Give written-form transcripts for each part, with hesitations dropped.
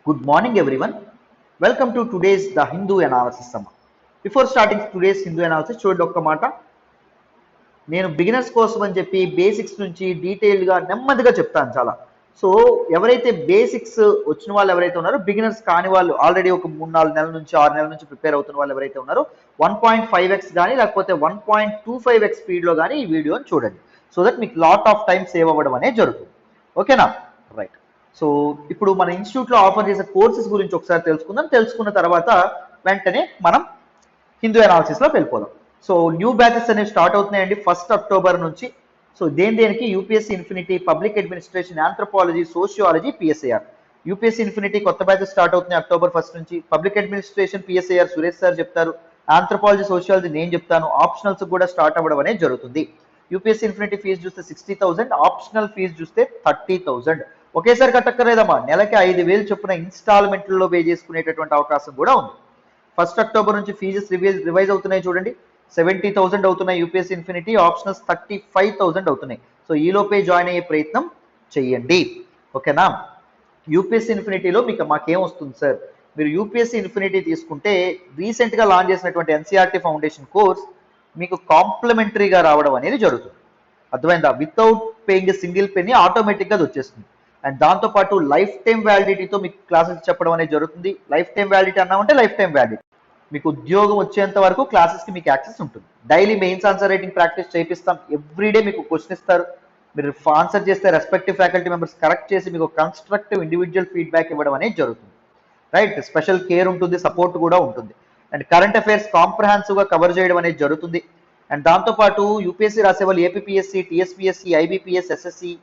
Good morning, everyone. Welcome to today's The Hindu Analysis Summer. Before starting today's Hindu analysis, చూడండి ఒక్క మాట. నేను beginners కోసం అని చెప్పి బేసిక్స్ నుంచి డీటెయిల్గా నెమ్మదిగా చెప్తాను చాలా. సో ఎవరైతే బేసిక్స్ వచ్చిన వాళ్ళు ఎవరైతే ఉన్నారో, బిగినర్స్ కాని వాళ్ళు ఆల్రెడీ ఒక 3-4 నెలల నుంచి 6 నెలల నుంచి ప్రిపేర్ అవుతున్న వాళ్ళు ఎవరైతే ఉన్నారో 1.5x కానీ లేకపోతే 1.25x స్పీడ్లో కానీ ఈ వీడియోని చూడండి. సో దట్ మీకు లాట్ ఆఫ్ టైం సేవ్ అవ్వడం అనేది జరుగుతుంది. ఓకేనా? రైట్. సో ఇప్పుడు మన ఇన్స్టిట్యూట్లో ఆఫర్ చేసే కోర్సెస్ గురించి ఒకసారి తెలుసుకుందాం. తెలుసుకున్న తర్వాత వెంటనే మనం హిందూ అనాలిసిస్లోకి వెళ్ళిపోదాం. సో న్యూ బ్యాచెస్ అనేవి స్టార్ట్ అవుతున్నాయండి 1 అక్టోబర్ నుంచి. సో దేనికి UPSC infinity, public administration, anthropology, sociology, PSIR. UPSC infinity కొత్త బ్యాచెస్ స్టార్ట్ అవుతున్నాయి October 1 నుంచి. Public administration, PSIR Suresh sir చెప్తారు. ఆంథ్రోపాలజీ, సోషియాలజీ నేను చెప్తాను. ఆప్షనల్స్ కూడా స్టార్ట్ అవ్వడం అనేది జరుగుతుంది. యూపీఎస్సీ ఇన్ఫినిటీ ఫీజు చూస్తే 60,000, ఆప్షనల్ ఫీజు చూస్తే 30,000. ఒకేసారి కట్టక్కర్లేదమ్మా, నెలకి 5,000 చొప్పున ఇన్స్టాల్మెంట్లలో పే చేసుకునేటటువంటి అవకాశం కూడా ఉంది. 1 అక్టోబర్ నుంచి ఫీజెస్ రివైజ్ అవుతున్నాయి చూడండి. 70,000 అవుతున్నాయి యూపీఎస్సీ ఇన్ఫినిటీ, ఆప్షనల్స్ 35,000 అవుతున్నాయి. సో ఈలోపే జాయిన్ అయ్యే ప్రయత్నం చెయ్యండి. ఓకేనా? యూపీఎస్సీ ఇన్ఫినిటీలో మాకేం వస్తుంది సార్, మీరు యూపీఎస్సీ ఇన్ఫినిటీ తీసుకుంటే రీసెంట్గా లాంచ్ చేసినటువంటి ఎన్సీఆర్టీ ఫౌండేషన్ కోర్స్ మీకు కాంప్లిమెంటరీగా రావడం అనేది జరుగుతుంది. అర్థమైందా? వితౌట్ పేయింగ్ సింగిల్ పెన్నీ ఆటోమేటిక్గా అది వచ్చేస్తుంది. అండ్ దాంతోపాటు లైఫ్ టైం వ్యాలిడిటీతో మీకు క్లాసెస్ చెప్పడం అనేది జరుగుతుంది. లైఫ్ టైం వ్యాలిడిటీ అన్నామంటే లైఫ్ టైం వ్యాలిడిటీ, మీకు ఉద్యోగం వచ్చేంత వరకు క్లాసెస్కి మీకు యాక్సెస్ ఉంటుంది. Daily mains answer writing practice చేపిస్తాం. ఎవ్రీడే మీకు క్వశ్చన్ ఇస్తారు, మీరు ఆన్సర్ చేస్తే రెస్పెక్టివ్ ఫ్యాకల్టీ మెంబర్స్ కరెక్ట్ చేసి మీకు కన్స్ట్రక్టివ్ ఇండివిజువల్ ఫీడ్బ్యాక్ ఇవ్వడం అనేది జరుగుతుంది. రైట్? స్పెషల్ కేర్ ఉంటుంది, సపోర్ట్ కూడా ఉంటుంది. అండ్ కరెంట్ అఫైర్స్ కాంప్రహెన్సివ్గా కవర్ చేయడం అనేది జరుగుతుంది. అండ్ దాంతోపాటు యూపీఎస్సీ రాసే వాళ్ళు ఏపీపీఎస్సీ, టీఎస్పీఎస్సీ, ఐబీపీఎస్, ఎస్ఎస్సి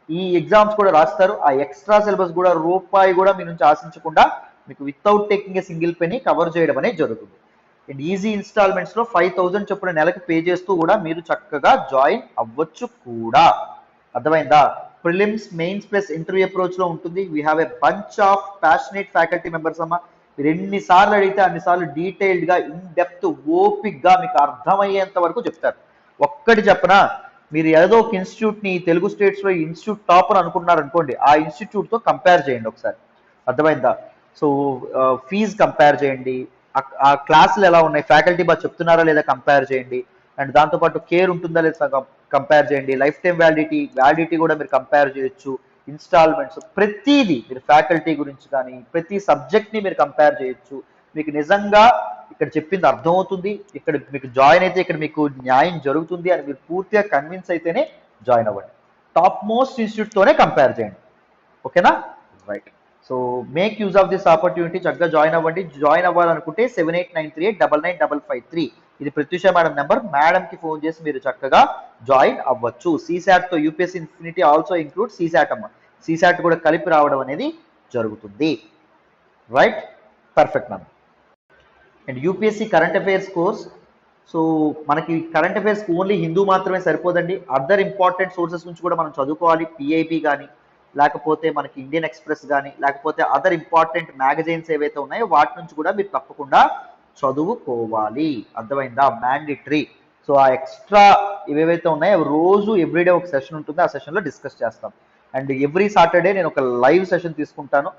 ఈ ఎగ్జామ్స్ కూడా రాస్తారు. ఆ ఎక్స్ట్రా సిలబస్ కూడా రూపాయి కూడా మీ నుంచి ఆశించకుండా మీకు without taking a single penny cover చేయడం అనేది జరుగుతుంది. అండ్ ఈజీ ఇన్స్టాల్మెంట్స్లో 5,000 చొప్పున నెలకు పే చేస్తూ కూడా మీరు చక్కగా జాయిన్ అవ్వచ్చు కూడా. అర్థమైందా? ప్రిలిమ్స్, మెయిన్స్ ప్లస్ ఇంటర్వ్యూ అప్రోచ్లో ఉంటుంది. We have a bunch of passionate faculty members అమ్మా. మీరు ఎన్నిసార్లు అడిగితే అన్నిసార్లు డీటెయిల్డ్గా, ఇన్ డెప్త్, ఓపిక్గా మీకు అర్థమయ్యేంత వరకు చెప్తారు. ఒక్కటి చెప్పనా, మీరు ఏదో ఒక ఇన్స్టిట్యూట్ని తెలుగు స్టేట్స్లో ఇన్స్టిట్యూట్ టాప్ అని అనుకున్నారు అనుకోండి, ఆ ఇన్స్టిట్యూట్తో కంపేర్ చేయండి ఒకసారి. అర్థమైందా? సో ఫీజు కంపేర్ చేయండి, ఆ క్లాసులు ఎలా ఉన్నాయి, ఫ్యాకల్టీ బాగా చెప్తున్నారా లేదా కంపేర్ చేయండి. అండ్ దాంతోపాటు కేర్ ఉంటుందా లేదా కంపేర్ చేయండి. లైఫ్ టైం వ్యాలిడిటీ కూడా మీరు కంపేర్ చేయొచ్చు. ఇన్స్టాల్మెంట్స్ ప్రతిదీ మీరు ఫ్యాకల్టీ గురించి కానీ ప్రతి సబ్జెక్ట్ని మీరు కంపేర్ చేయొచ్చు. మీకు నిజంగా ఇక్కడ చెప్పింది అర్థమవుతుంది, ఇక్కడ మీకు జాయిన్ అయితే ఇక్కడ మీకు న్యాయం జరుగుతుంది అని మీరు పూర్తిగా కన్విన్స్ అయితేనే జాయిన్ అవ్వండి. టాప్ మోస్ట్ ఇన్స్టిట్యూట్తోనే కంపేర్ చేయండి. ఓకేనా? Right. So make use of this opportunity, చక్కగా జాయిన్ అవ్వండి. జాయిన్ అవ్వాలనుకుంటే 7893899553 ఇది ప్రత్యూష మేడం నెంబర్. మేడంకి ఫోన్ చేసి మీరు చక్కగా జాయిన్ అవ్వచ్చు. సీసాట్తో UPSC infinity also include CSAT అమ్మ. సీసాట్ కూడా కలిపి రావడం అనేది జరుగుతుంది. Right? Perfect ma'am. And UPSC current affairs course, so మనకి కరెంట్ అఫైర్స్ ఓన్లీ హిందూ మాత్రమే సరిపోదండి. అదర్ ఇంపార్టెంట్ సోర్సెస్ నుంచి కూడా మనం చదువుకోవాలి. పిఐబి కానీ లేకపోతే మనకి ఇండియన్ ఎక్స్ప్రెస్ కానీ లేకపోతే అదర్ ఇంపార్టెంట్ మ్యాగజైన్స్ ఏవైతే ఉన్నాయో వాటి నుంచి కూడా మీరు తప్పకుండా చదువుకోవాలి. అర్థమైందా? మ్యాండేటరీ. సో ఆ ఎక్స్ట్రా ఇవేవైతే ఉన్నాయో రోజు ఎవ్రీడే ఒక సెషన్ ఉంటుంది, ఆ సెషన్లో డిస్కస్ చేస్తాం. అండ్ ఎవ్రీ సాటర్డే నేను ఒక లైవ్ సెషన్ తీసుకుంటాను.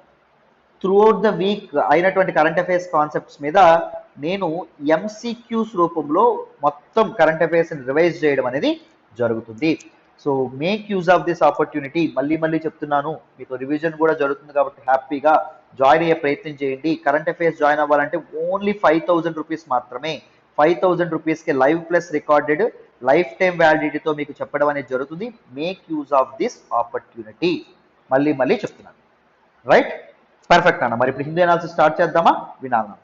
త్రూఅవుట్ ద వీక్ అయినటువంటి కరెంట్ అఫైర్స్ కాన్సెప్ట్స్ మీద నేను ఎంసీక్యూస్ రూపంలో మొత్తం కరెంట్ అఫైర్స్ని రివైజ్ చేయడం అనేది జరుగుతుంది. So make use of this opportunity. మళ్ళీ చెప్తున్నాను, మీకు రివిజన్ కూడా జరుగుతుంది కాబట్టి హ్యాపీగా జాయిన్ అయ్యే ప్రయత్నం చేయండి. కరెంట్ అఫైర్స్ జాయిన్ అవ్వాలంటే ఓన్లీ 5,000 రూపీస్ మాత్రమే. 5,000 రూపీస్కి live plus recorded life time వ్యాలిడిటీతో మీకు చెప్పడం అనేది జరుగుతుంది. Make use of this opportunity. మళ్ళీ చెప్తున్నాను. రైట్? పర్ఫెక్ట్ అన్న. మరి ఇప్పుడు హిందూ అనాలిసిస్ స్టార్ట్ చేద్దామా? వినాలన్నా.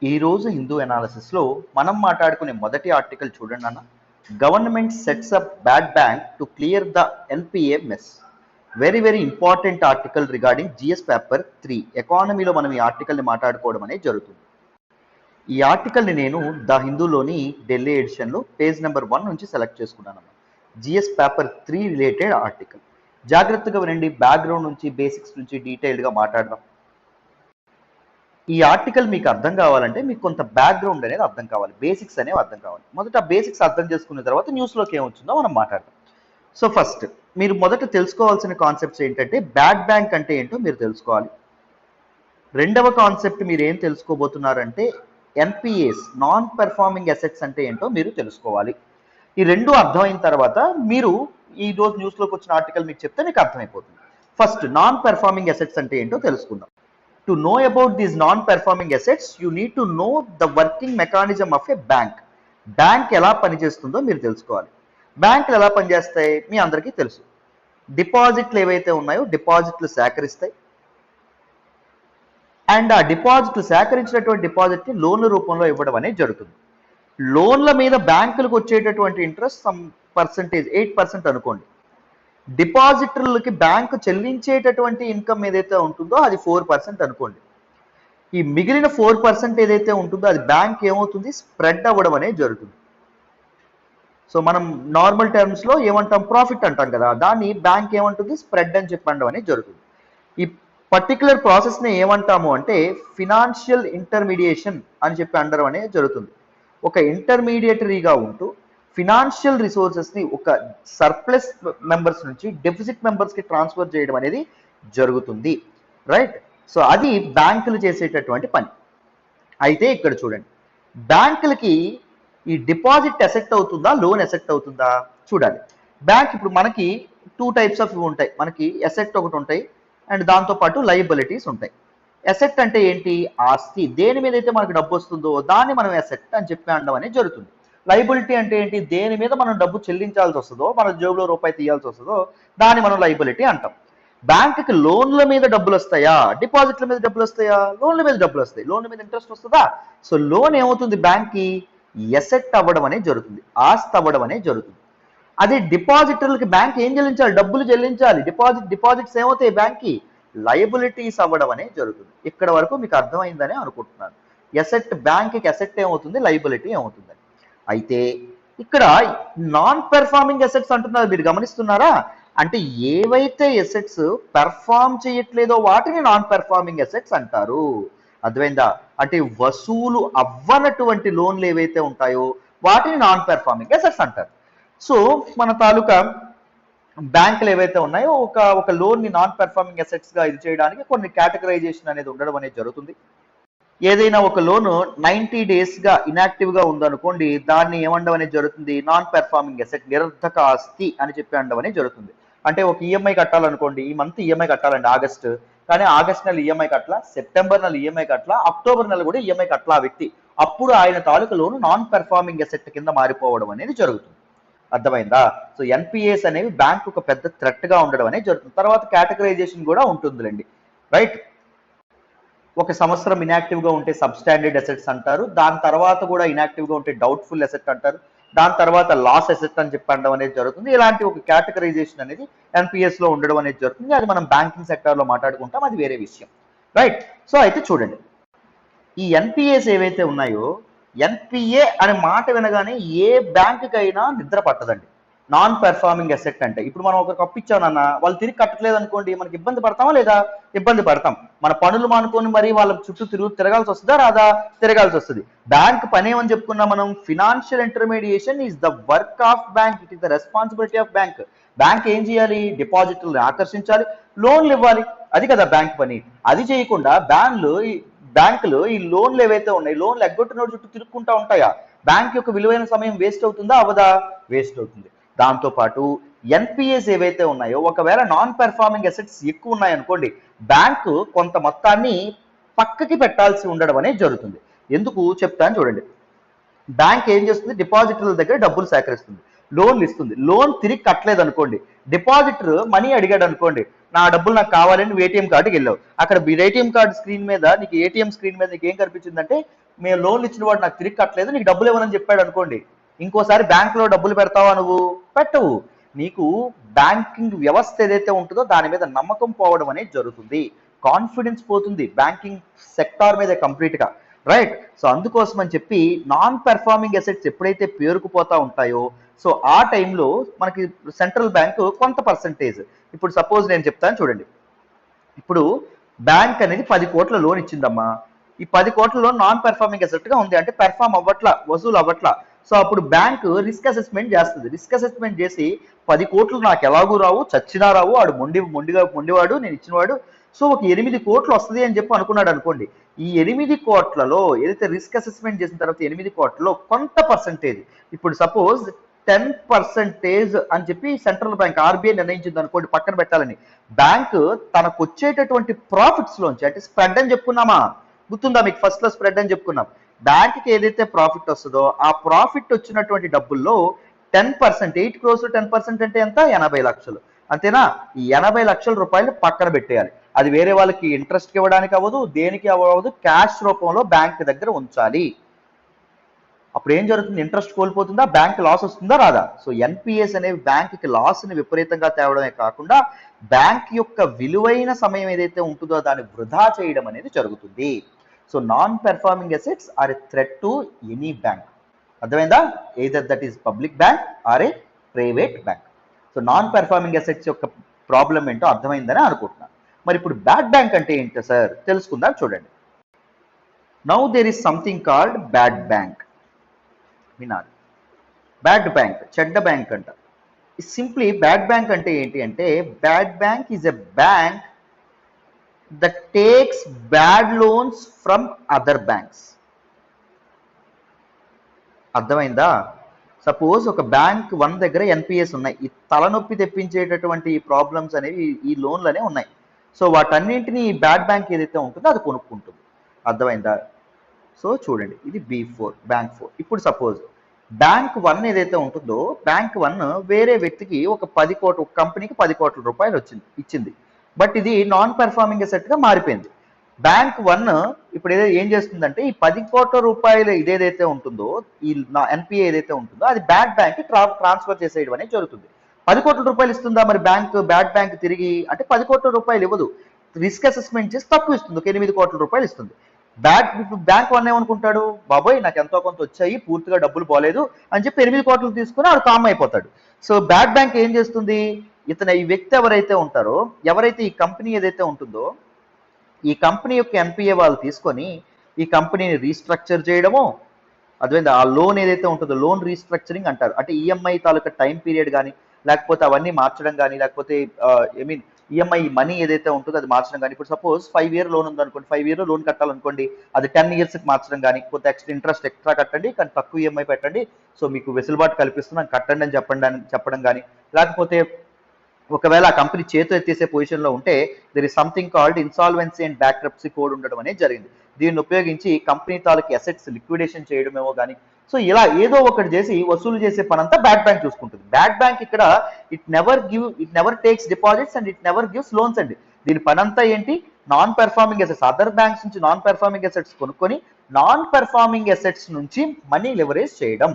ఈరోజు హిందూ అనాలిసిస్లో మనం మాట్లాడుకునే మొదటి ఆర్టికల్ చూడండి అన్న. Government sets up bad bank to clear the NPA mess. Very important article regarding GS paper 3 ఎకానమీలో మనం ఈ ఆర్టికల్ని మాట్లాడుకోవడం అనేది జరుగుతుంది. ఈ ఆర్టికల్ని నేను ద హిందూలోని ఢిల్లీ ఎడిషన్లో పేజ్ నెంబర్ 1 నుంచి సెలెక్ట్ చేసుకున్నాను. GS paper 3 related article. జాగ్రత్తగా వినండి, బ్యాక్గ్రౌండ్ నుంచి బేసిక్స్ నుంచి డీటెయిల్డ్గా మాట్లాడదాం. ఈ ఆర్టికల్ మీకు అర్థం కావాలంటే మీకు కొంత బ్యాక్గ్రౌండ్ అనేది అర్థం కావాలి, బేసిక్స్ అనేవి అర్థం కావాలి. మొదట బేసిక్స్ అర్థం చేసుకున్న తర్వాత న్యూస్లోకి ఏమొచ్చిందో మనం మాట్లాడదాం. సో ఫస్ట్ మీరు మొదట తెలుసుకోవాల్సిన కాన్సెప్ట్స్ ఏంటంటే బ్యాడ్ బ్యాంక్ అంటే ఏంటో మీరు తెలుసుకోవాలి. రెండవ కాన్సెప్ట్ మీరు ఏం తెలుసుకోబోతున్నారంటే ఎన్పిఏస్, నాన్ పెర్ఫార్మింగ్ అసెట్స్ అంటే ఏంటో మీరు తెలుసుకోవాలి. ఈ రెండు అర్థమైన తర్వాత మీరు ఈ రోజు న్యూస్లోకి వచ్చిన ఆర్టికల్ మీకు చెప్తే మీకు అర్థమైపోతుంది. ఫస్ట్ నాన్ పెర్ఫార్మింగ్ అసెట్స్ అంటే ఏంటో తెలుసుకుందాం. To know about these non performing assets you need to know the working mechanism of a bank. Bank ఎలా పనిచేస్తుందో మీరు తెలుసుకోవాలి. బ్యాంకులు ఎలా పనిచేస్తాయి మీ అందరికీ తెలుసు. డిపాజిట్లు ఏవైతే ఉన్నాయో డిపాజిట్లు సేకరిస్తాయి, అండ్ ఆ డిపాజిట్లు సేకరించినటువంటి డిపాజిట్ని లోన్ల రూపంలో ఇవ్వడం అనేది జరుగుతుంది. లోన్ల మీద బ్యాంకులకు వచ్చేటటువంటి ఇంట్రెస్ట్ సమ్ పర్సంటేజ్ 8% అనుకోండి. డిపాజిటర్లకి బ్యాంకు చెల్లించేటటువంటి ఇన్కమ్ ఏదైతే ఉంటుందో అది 4% అనుకోండి. ఈ మిగిలిన 4% ఏదైతే ఉంటుందో అది బ్యాంక్ ఏమవుతుంది, స్ప్రెడ్ అవ్వడం అనేది జరుగుతుంది. సో మనం నార్మల్ టర్మ్స్లో ఏమంటాం, ప్రాఫిట్ అంటాం కదా, దాన్ని బ్యాంక్ ఏమంటుంది, స్ప్రెడ్ అని చెప్పడం అనేది జరుగుతుంది. ఈ పర్టికులర్ ప్రాసెస్ని ఏమంటాము అంటే ఫినాన్షియల్ ఇంటర్మీడియేషన్ అని చెప్పి అనడం అనేది జరుగుతుంది. ఒక ఇంటర్మీడియటరీగా ఉంటూ ఫినాన్షియల్ రిసోర్సెస్ని ఒక సర్ప్లస్ మెంబర్స్ నుంచి డెఫిసిట్ మెంబర్స్కి ట్రాన్స్ఫర్ చేయడం అనేది జరుగుతుంది, రైట్? సో అది బ్యాంకులు చేసేటటువంటి పని. అయితే ఇక్కడ చూడండి, బ్యాంకులకి ఈ డిపాజిట్ ఎసెక్ట్ అవుతుందా, లోన్ ఎసెక్ట్ అవుతుందా చూడాలి. బ్యాంక్ ఇప్పుడు మనకి 2 టైప్స్ ఆఫ్ ఉంటాయి. మనకి ఎసెక్ట్ ఒకటి ఉంటాయి అండ్ దాంతోపాటు లయబిలిటీస్ ఉంటాయి. ఎసెట్ అంటే ఏంటి, ఆస్తి, దేని మీద అయితే మనకు డబ్బు వస్తుందో దాన్ని మనం ఎసెట్ అని చెప్పి అనడం అనేది జరుగుతుంది. లయబిలిటీ అంటే ఏంటి, దేని మీద మనం డబ్బు చెల్లించాల్సి వస్తుందో, మన జేబులో రూపాయి తీయాల్సి వస్తుందో దాన్ని మనం లయబిలిటీ అంటాం. బ్యాంకుకి లోన్ల మీద డబ్బులు వస్తాయా, డిపాజిట్ల మీద డబ్బులు వస్తాయా, లోన్ల మీద డబ్బులు వస్తాయి. లోన్ల మీద ఇంట్రెస్ట్ వస్తుందా, సో లోన్ ఏమవుతుంది, బ్యాంక్కి ఎసెట్ అవ్వడం అనేది జరుగుతుంది, ఆస్తి అవ్వడం అనేది జరుగుతుంది. అదే డిపాజిటర్లకి బ్యాంక్ ఏం చెల్లించాలి, డబ్బులు చెల్లించాలి. డిపాజిట్స్ ఏమవుతాయి, బ్యాంక్కి లయబిలిటీస్ అవ్వడం అనేది జరుగుతుంది. ఇక్కడ వరకు మీకు అర్థమైందని అనుకుంటున్నాను. ఎసెట్, బ్యాంక్కి ఎసెట్ ఏమవుతుంది, లయబిలిటీ ఏమవుతుంది. అయితే ఇక్కడ నాన్ పెర్ఫార్మింగ్ ఎసెట్స్ అంటున్నారు, మీరు గమనిస్తున్నారా? అంటే ఏవైతే ఎసెట్స్ పెర్ఫార్మ్ చేయట్లేదో వాటిని నాన్ పెర్ఫార్మింగ్ ఎసెట్స్ అంటారు. అర్థమైందా? అంటే వసూలు అవ్వనటువంటి లోన్లు ఏవైతే ఉంటాయో వాటిని నాన్ పెర్ఫార్మింగ్ ఎసెట్స్ అంటారు. సో మన తాలూకా బ్యాంకులు ఏవైతే ఉన్నాయో ఒక లోన్ ని నాన్ పెర్ఫార్మింగ్ అసెట్స్ గా ఇది చేయడానికి కొన్ని కేటగరైజేషన్ అనేది ఉండడం అనేది జరుగుతుంది. ఏదైనా ఒక లోన్ 90 days గా ఇనాక్టివ్ గా ఉందనుకోండి, దాన్ని ఏమండం అనేది జరుగుతుంది, నాన్ పెర్ఫార్మింగ్ అసెట్, నిరర్ధక ఆస్తి అని చెప్పి అనడం అనేది జరుగుతుంది. అంటే ఒక ఈఎంఐ కట్టాలనుకోండి, ఈ మంత్ ఈఎంఐ కట్టాలండి ఆగస్టు, కానీ ఆగస్ట్ నెల ఈఎంఐ కట్ల, సెప్టెంబర్ నెల ఈఎంఐ కట్ల, అక్టోబర్ నెల కూడా ఈఎంఐ కట్ల ఆ వ్యక్తి, అప్పుడు ఆయన తాలూకా లోన్ నాన్ పెర్ఫార్మింగ్ అసెట్ కింద మారిపోవడం అనేది జరుగుతుంది. అర్థమైందా? సో ఎన్పిఏస్ అనేవి బ్యాంక్ ఒక పెద్ద థ్రెట్ గా ఉండడం అనేది జరుగుతుంది. తర్వాత కేటగరైజేషన్ కూడా ఉంటుందిలేండి, రైట్? ఒక సంవత్సరం ఇనాక్టివ్ గా ఉంటే సబ్ స్టాండర్డ్ అసెట్స్ అంటారు, దాని తర్వాత కూడా ఇనాక్టివ్ గా ఉంటే డౌట్ఫుల్ అసెట్ అంటారు, దాని తర్వాత లాస్ అసెట్ అని చెప్పి అనడం అనేది జరుగుతుంది. ఇలాంటి ఒక కేటగరైజేషన్ అనేది ఎన్పిఎస్ లో ఉండడం అనేది జరుగుతుంది. అది మనం బ్యాంకింగ్ సెక్టర్ లో మాట్లాడుకుంటాం, అది వేరే విషయం, రైట్? సో అయితే చూడండి, ఈ ఎన్పిఏస్ ఏవైతే ఉన్నాయో, ఎన్పిఏ అనే మాట వినగానే ఏ బ్యాంకుకైనా నిద్ర పట్టదండి. నాన్ పెర్ఫార్మింగ్ అసెట్ అంటే, ఇప్పుడు మనం ఒకరికి అప్పిచ్చామన్నా వాళ్ళు తిరిగి కట్టలేదు అనుకోండి, మనకి ఇబ్బంది పడతామా లేదా? ఇబ్బంది పడతాం. మన పనులు మానుకొని మరి వాళ్ళ చుట్టూ తిరగాల్సి వస్తుందా రాదా? తిరగాల్సి వస్తుంది. బ్యాంక్ పని ఏమని చెప్పుకున్నాం మనం, financial intermediation is the work of bank, it is the responsibility of bank. Bank ఏం చేయాలి, డిపాజిటర్లను ఆకర్షించాలి, లోన్లు ఇవ్వాలి, అది కదా బ్యాంక్ పని. అది చేయకుండా బ్యాంకులు ఈ లోన్లు ఏవైతే ఉన్నాయి, లోన్లు ఎగ్గొట్టినోడు చుట్టూ తిరుక్కుంటా ఉంటాయా? బ్యాంక్ యొక్క విలువైన సమయం వేస్ట్ అవుతుందా అవదా? వేస్ట్ అవుతుంది. దాంతోపాటు ఎన్పిఎస్ ఏవైతే ఉన్నాయో, ఒకవేళ నాన్ పెర్ఫార్మింగ్ అసెట్స్ ఎక్కువ ఉన్నాయనుకోండి, బ్యాంకు కొంత మొత్తాన్ని పక్కకి పెట్టాల్సి ఉండడం అనేది జరుగుతుంది. ఎందుకు చెప్తాను చూడండి. బ్యాంక్ ఏం చేస్తుంది, డిపాజిటర్ల దగ్గర డబ్బులు సేకరిస్తుంది, లోన్లు ఇస్తుంది. లోన్ తిరిగి కట్టలేదు అనుకోండి, డిపాజిటర్ మనీ అడిగాడు అనుకోండి, నా డబ్బులు నాకు కావాలని నువ్వు ఏటీఎం కార్డుకి వెళ్ళావు, అక్కడ ఏటీఎం కార్డు స్క్రీన్ మీద నీకు ఏటీఎం స్క్రీన్ మీద నీకు ఏం కనిపించిందంటే, మేము లోన్లు ఇచ్చిన వాడు నాకు తిరిగి కట్టలేదు, నీకు డబ్బులు ఇవ్వనని చెప్పాడు అనుకోండి. ఇంకోసారి బ్యాంకులో డబ్బులు పెడతావా నువ్వు? పెట్టవు. నీకు బ్యాంకింగ్ వ్యవస్థ ఏదైతే ఉంటుందో దాని మీద నమ్మకం పోవడం అనేది జరుగుతుంది, కాన్ఫిడెన్స్ పోతుంది బ్యాంకింగ్ సెక్టార్ మీద కంప్లీట్గా, రైట్? సో అందుకోసం అని చెప్పి నాన్ పెర్ఫార్మింగ్ అసెట్స్ ఎప్పుడైతే పేరుకుపోతా ఉంటాయో, సో ఆ టైంలో మనకి సెంట్రల్ బ్యాంకు కొంత పర్సంటేజ్, ఇప్పుడు సపోజ్ నేను చెప్తాను చూడండి, ఇప్పుడు బ్యాంక్ అనేది 10 కోట్ల లోన్ ఇచ్చిందమ్మా, ఈ 10 కోట్ల లోన్ నాన్ పెర్ఫార్మింగ్ అసెట్ గా ఉంది, అంటే పెర్ఫార్మ్ అవ్వట్లా, వసూలు అవ్వట్లా. సో అప్పుడు బ్యాంక్ రిస్క్ అసెస్మెంట్ చేస్తుంది. రిస్క్ అసెస్మెంట్ చేసి 10 కోట్లు నాకు ఎలాగూ రావు, చచ్చినా రావు, ఆడు మొండివాడు, నేను ఇచ్చినవాడు, సో ఒక 8 కోట్లు వస్తుంది అని చెప్పి అనుకున్నాడు అనుకోండి. ఈ 8 కోట్లలో ఏదైతే రిస్క్ అసెస్మెంట్ చేసిన తర్వాత 8 కోట్లలో కొంత పర్సంటేజ్, ఇప్పుడు సపోజ్ 10% అని చెప్పి సెంట్రల్ బ్యాంక్ ఆర్బీఐ నిర్ణయించింది అనుకోండి, పక్కన పెట్టాలని. బ్యాంక్ తనకు వచ్చేటటువంటి ప్రాఫిట్స్ లోంచి, అంటే స్ప్రెడ్ అని చెప్పుకున్నామా, గుర్తుందా మీకు? ఫస్ట్ లో స్ప్రెడ్ అని చెప్పుకున్నాం. బ్యాంక్కి ఏదైతే ప్రాఫిట్ వస్తుందో ఆ ప్రాఫిట్ వచ్చినటువంటి డబ్బుల్లో 10%, 8 crores 10% అంటే ఎంత? 80 లక్షలు. అంతేనా? ఈ 80 లక్షల రూపాయలు పక్కన పెట్టేయాలి. అది వేరే వాళ్ళకి ఇంట్రెస్ట్ ఇవ్వడానికి అవ్వదు, దేనికి అవ్వదు, క్యాష్ రూపంలో బ్యాంక్ దగ్గర ఉంచాలి. అప్పుడు ఏం జరుగుతుంది? ఇంట్రెస్ట్ కోల్పోతుందా, బ్యాంక్ లాస్ వస్తుందా, రాదా? సో ఎన్పిఎస్ అనేవి బ్యాంక్కి లాస్ని విపరీతంగా తేవడమే కాకుండా బ్యాంక్ యొక్క విలువైన సమయం ఏదైతే ఉంటుందో దాన్ని వృధా చేయడం అనేది జరుగుతుంది. So non performing assets are a threat to any bank. అర్థమైందా? Either that is public bank or a private bank. So non performing assets యొక్క ప్రాబ్లం ఏంటో అర్థమైందని అనుకుంటున్నాను. మరి ఇప్పుడు బ్యాడ్ బ్యాంక్ అంటే ఏంటో సార్ తెలుసుకుందాం, చూడండి. Now there is something called bad bank. వినాలి. బ్యాడ్ బ్యాంక్, చెడ్డ బ్యాంక్ అంట. సింప్లీ బ్యాడ్ బ్యాంక్ అంటే ఏంటి అంటే, bad bank is a bank that takes bad loans from other banks. అర్థమైందా? సపోజ్ ఒక బ్యాంక్ 1 దగ్గర ఎన్పిఎస్ ఉన్నాయి, ఈ తలనొప్పి తెప్పించేటటువంటి ప్రాబ్లమ్స్ అనేవి ఈ లోన్లనే ఉన్నాయి. సో వాటన్నింటినీ ఈ బ్యాడ్ బ్యాంక్ ఏదైతే ఉంటుందో అది కొనుక్కుంటుంది. అర్థమైందా? సో చూడండి, ఇది B4, బ్యాంక్ 4. ఇప్పుడు సపోజ్ బ్యాంక్ 1 ఏదైతే ఉంటుందో, బ్యాంక్ 1 వేరే వ్యక్తికి ఒక 10 కోట్లు, ఒక కంపెనీకి 10 కోట్ల రూపాయలు ఇచ్చింది. బట్ ఇది నాన్ పెర్ఫార్మింగ్ అసెట్గా మారిపోయింది. బ్యాంక్ 1 ఇప్పుడు ఏం చేస్తుందంటే, ఈ 10 కోట్ల రూపాయలు ఇదేదైతే ఉంటుందో, ఈ ఎన్పిఏ ఏదైతే ఉంటుందో అది బ్యాడ్ బ్యాంక్కి ట్రాన్స్ఫర్ చేసేయడం అనేది జరుగుతుంది. 10 కోట్ల రూపాయలు ఇస్తుందా మరి బ్యాడ్ బ్యాంక్ తిరిగి? అంటే 10 కోట్ల రూపాయలు ఇవ్వదు, రిస్క్ అసెస్మెంట్ చేసి తక్కువ ఇస్తుంది, ఒక 8 కోట్ల రూపాయలు ఇస్తుంది. బ్యాంక్ 1 ఏమనుకుంటాడు, బాబోయ్ నాకు ఎంతో కొంత వచ్చాయి, పూర్తిగా డబ్బులు పోలేదు అని చెప్పి 8 కోట్లు తీసుకుని ఆడు కామ్ అయిపోతాడు. సో బ్యాడ్ బ్యాంక్ ఏం చేస్తుంది, ఈ వ్యక్తి ఎవరైతే ఉంటారో, ఎవరైతే ఈ కంపెనీ ఏదైతే ఉంటుందో, ఈ కంపెనీ యొక్క ఎన్పిఏ వాళ్ళు తీసుకొని ఈ కంపెనీని రీస్ట్రక్చర్ చేయడమో, అదేవిధంగా ఆ లోన్ ఏదైతే ఉంటుందో లోన్ రీస్ట్రక్చరింగ్ అంటారు. అంటే ఈఎంఐ తాలూకా టైం పీరియడ్ కానీ, లేకపోతే అవన్నీ మార్చడం కానీ, లేకపోతే ఈఎంఐ మనీ ఏదైతే ఉంటుందో అది మార్చడం కానీ. ఇప్పుడు సపోజ్ 5 year లోన్ ఉందనుకోండి, 5 year లోన్ కట్టాలనుకోండి, అది 10 yearsకి మార్చడం కానీ, కొంత ఇంట్రెస్ట్ ఎక్స్ట్రా కట్టండి కానీ తక్కువ ఈఎంఐ పెట్టండి, సో మీకు వెసులుబాటు కల్పిస్తున్నాం కట్టండి అని చెప్పడం కానీ, లేకపోతే ఒకవేళ ఆ కంపెనీ చేతులు ఎత్తేసే పొజిషన్లో ఉంటే there is something called insolvency and bankruptcy code ఉండడం అనేది జరిగింది. దీన్ని ఉపయోగించి కంపెనీ తాలూకు అసెట్స్ లిక్విడేషన్ చేయడమేమో కానీ, సో ఇలా ఏదో ఒకటి చేసి వసూలు చేసే పనంతా బ్యాడ్ బ్యాంక్ చూసుకుంటుంది. బ్యాడ్ బ్యాంక్ ఇక్కడ it never takes deposits and it never gives loans అండి. దీని పనంతా ఏంటి, non performing assets, other banks నుంచి నాన్ పెర్ఫార్మింగ్ అసెట్స్ కొనుక్కొని నాన్ పెర్ఫార్మింగ్ అసెట్స్ నుంచి మనీ లెవరేజ్ చేయడం.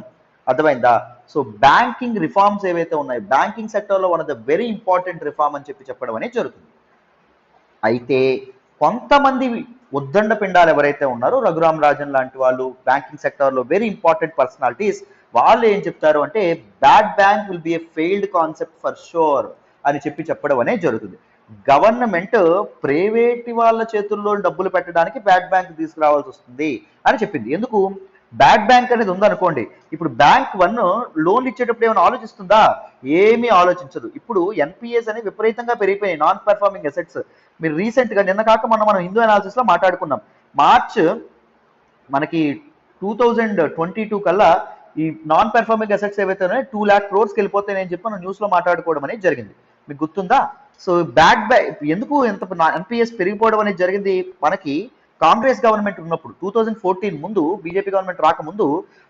అర్థమైందా? సో బ్యాంకింగ్ రిఫార్మ్స్ ఏవైతే ఉన్నాయో, బ్యాంకింగ్ సెక్టర్లో one of the very important reform అని చెప్పడం అనేది జరుగుతుంది. అయితే కొంతమంది ఉద్దండ పిండాలు ఎవరైతే ఉన్నారో, రఘురామ్ రాజన్ లాంటి వాళ్ళు, బ్యాంకింగ్ సెక్టర్లో వెరీ ఇంపార్టెంట్ పర్సనాలిటీస్, వాళ్ళు ఏం చెప్తారు అంటే, bad bank will be A failed concept for sure అని చెప్పడం అనేది జరుగుతుంది. గవర్నమెంట్ ప్రైవేట్ వాళ్ళ చేతుల్లో డబ్బులు పెట్టడానికి బ్యాడ్ బ్యాంక్ తీసుకురావాల్సి వస్తుంది అని చెప్పింది. ఎందుకు? బ్యాడ్ బ్యాంక్ అనేది ఉందనుకోండి, ఇప్పుడు బ్యాంక్ 1 లోన్లు ఇచ్చేటప్పుడు ఏమైనా ఆలోచిస్తుందా? ఏమీ ఆలోచించదు. ఇప్పుడు ఎన్పిఎస్ అనేవి విపరీతంగా పెరిగిపోయాయి, నాన్ పెర్ఫార్మింగ్ అసెట్స్. మీరు రీసెంట్గా నిన్న కాక మనం హిందూ అనాలిసిస్లో మాట్లాడుకున్నాం. మార్చ్ మనకి 2022 కల్లా ఈ నాన్ పెర్ఫార్మింగ్ అసెట్స్ ఏవైతే ఉన్నాయో 2 lakh crores వెళ్ళిపోతాయని నేను చెప్పి మనం న్యూస్లో మాట్లాడుకోవడం అనేది జరిగింది. మీకు గుర్తుందా? సో ఎందుకు ఎంత ఎన్పిఎస్ పెరిగిపోవడం అనేది జరిగింది? మనకి కాంగ్రెస్ గవర్నమెంట్ ఉన్నప్పుడు 2014 ముందు, బీజేపీ గవర్నమెంట్ రాకముందు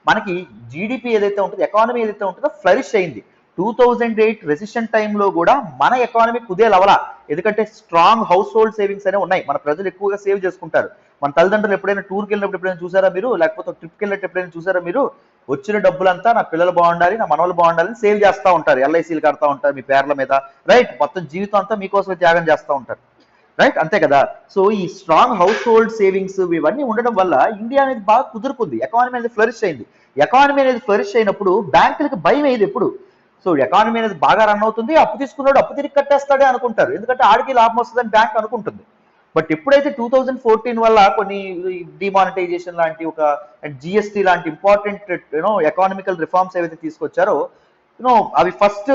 మనకి జీడిపి ఏదైతే ఉంటుందో, ఎకానమీ ఏదైతే ఉంటుందో ఫ్లరిష్ అయింది. 2008 రెసిషన్ టైంలో కూడా మన ఎకానమీ కుదేలవలా. ఎందుకంటే స్ట్రాంగ్ హౌస్ హోల్డ్ సేవింగ్స్ అనేవి ఉన్నాయి, మన ప్రజలు ఎక్కువగా సేవ్ చేసుకుంటారు. మన తల్లిదండ్రులు ఎప్పుడైనా టూర్కి వెళ్ళినప్పుడు ఎప్పుడైనా చూసారా మీరు, లేకపోతే ట్రిప్కి వెళ్ళినట్టు ఎప్పుడైనా చూసారా మీరు? వచ్చిన డబ్బులంతా నా పిల్లలు బాగుండాలి, నా మనవలు బాగుండాలని సేవ్ చేస్తూ ఉంటారు, ఎల్ఐసీలు కడతా ఉంటారు మీ పేర్ల మీద, రైట్? మొత్తం జీవితం అంతా మీకోసమే త్యాగం చేస్తూ ఉంటారు, రైట్? అంతే కదా. సో ఈ స్ట్రాంగ్ హౌస్ హోల్డ్ సేవింగ్స్ ఇవన్నీ ఉండడం వల్ల ఇండియా అనేది బాగా కుదురుకుంది, ఎకానమీ అనేది ఫ్లరిష్ అయింది. ఎకానమీ అనేది ఫ్లరిష్ అయినప్పుడు బ్యాంకులకు భయం అయ్యేది ఎప్పుడు? సో ఎకానమీ అనేది బాగా రన్ అవుతుంది, అప్పు తీసుకున్నాడు అప్పు తిరిగి కట్టేస్తాడే అనుకుంటారు, ఎందుకంటే ఆడికి లాభం వస్తుందని బ్యాంక్ అనుకుంటుంది. బట్ ఎప్పుడైతే 2014 వల్ల కొన్ని డిమానిటైజేషన్ లాంటి ఒక జిఎస్టీ లాంటి ఇంపార్టెంట్ ఎకానమికల్ రిఫార్మ్స్ ఏవైతే తీసుకొచ్చారో అవి ఫస్ట్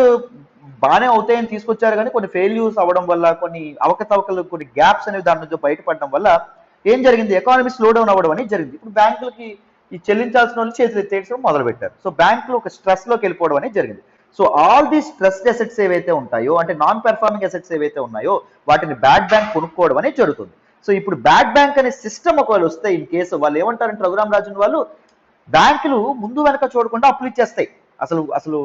బాగానే అవుతాయని తీసుకొచ్చారు, కానీ కొన్ని ఫెయిల్యూర్స్ అవ్వడం వల్ల, కొన్ని అవకతవకలు, కొన్ని గ్యాప్స్ అనేవి దాని నుంచి బయటపడడం వల్ల ఏం జరిగింది, ఎకానమీ స్లో డౌన్ అవ్వడం అనేది జరిగింది. ఇప్పుడు బ్యాంకులకి ఈ చెల్లించాల్సిన వాళ్ళు చేతులు ఎత్తేయడం మొదలు పెట్టారు. సో బ్యాంకులు ఒక స్ట్రెస్ లోకి వెళ్ళిపోవడం అనేది జరిగింది. So all the stressed assets ఏవైతే ఉంటాయో, అంటే నాన్ పెర్ఫార్మింగ్ అసెట్స్ ఏవైతే ఉన్నాయో వాటిని బ్యాడ్ బ్యాంక్ కొనుక్కోవడం అనేది జరుగుతుంది. సో ఇప్పుడు బ్యాడ్ బ్యాంక్ అనే సిస్టమ్ ఒకవేళ వస్తే, ఇన్ కేసు వాళ్ళు ఏమంటారంటే రఘురామ్ రాజన్ వాళ్ళు, బ్యాంకులు ముందు వెనక చూడకుండా అప్పులు ఇచ్చేస్తాయి, అసలు అసలు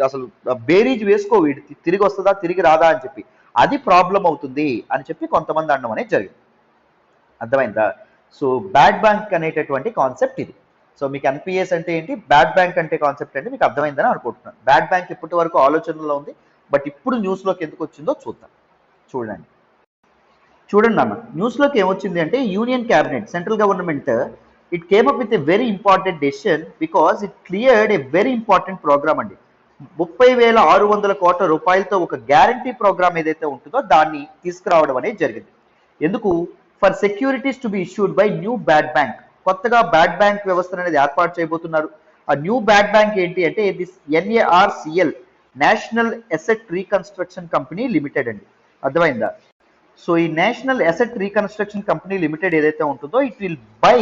అసలు బేరీజ్ వేసుకో, వీడి తిరిగి వస్తుందా తిరిగి రాదా అని చెప్పి, అది ప్రాబ్లం అవుతుంది అని చెప్పి కొంతమంది అనడం అనేది జరిగింది. అర్థమైందా? సో బ్యాడ్ బ్యాంక్ అనేటటువంటి కాన్సెప్ట్ ఇది. సో మీకు ఎన్పిఎస్ అంటే ఏంటి, బ్యాడ్ బ్యాంక్ అంటే కాన్సెప్ట్ అంటే మీకు అర్థమైందని అనుకుంటున్నాను. బ్యాడ్ బ్యాంక్ ఇప్పటి వరకు ఆలోచనలో ఉంది, బట్ ఇప్పుడు న్యూస్లోకి ఎందుకు వచ్చిందో చూద్దాం. చూడండి అన్న, న్యూస్లోకి ఏమొచ్చింది అంటే, union cabinet, central government, it came up with a very important decision because it cleared a very important program అండి. 30,600 కోట్ల రూపాయలతో ఒక గ్యారంటీ ప్రోగ్రామ్ ఏదైతే ఉంటుందో దాన్ని తీసుకురావడం అనేది జరిగింది. ఎందుకు? For securities to be issued by new bad bank. కొత్తగా బ్యాడ్ బ్యాంక్ వ్యవస్థ అనేది ఏర్పాటు చేయబోతున్నారు. ఆ న్యూ బ్యాడ్ బ్యాంక్ ఏంటి అంటే this NARCL, national asset reconstruction company limited అండి. అర్థమైందా? సో ఈ national asset reconstruction company limited ఏదైతే ఉంటుందో it will buy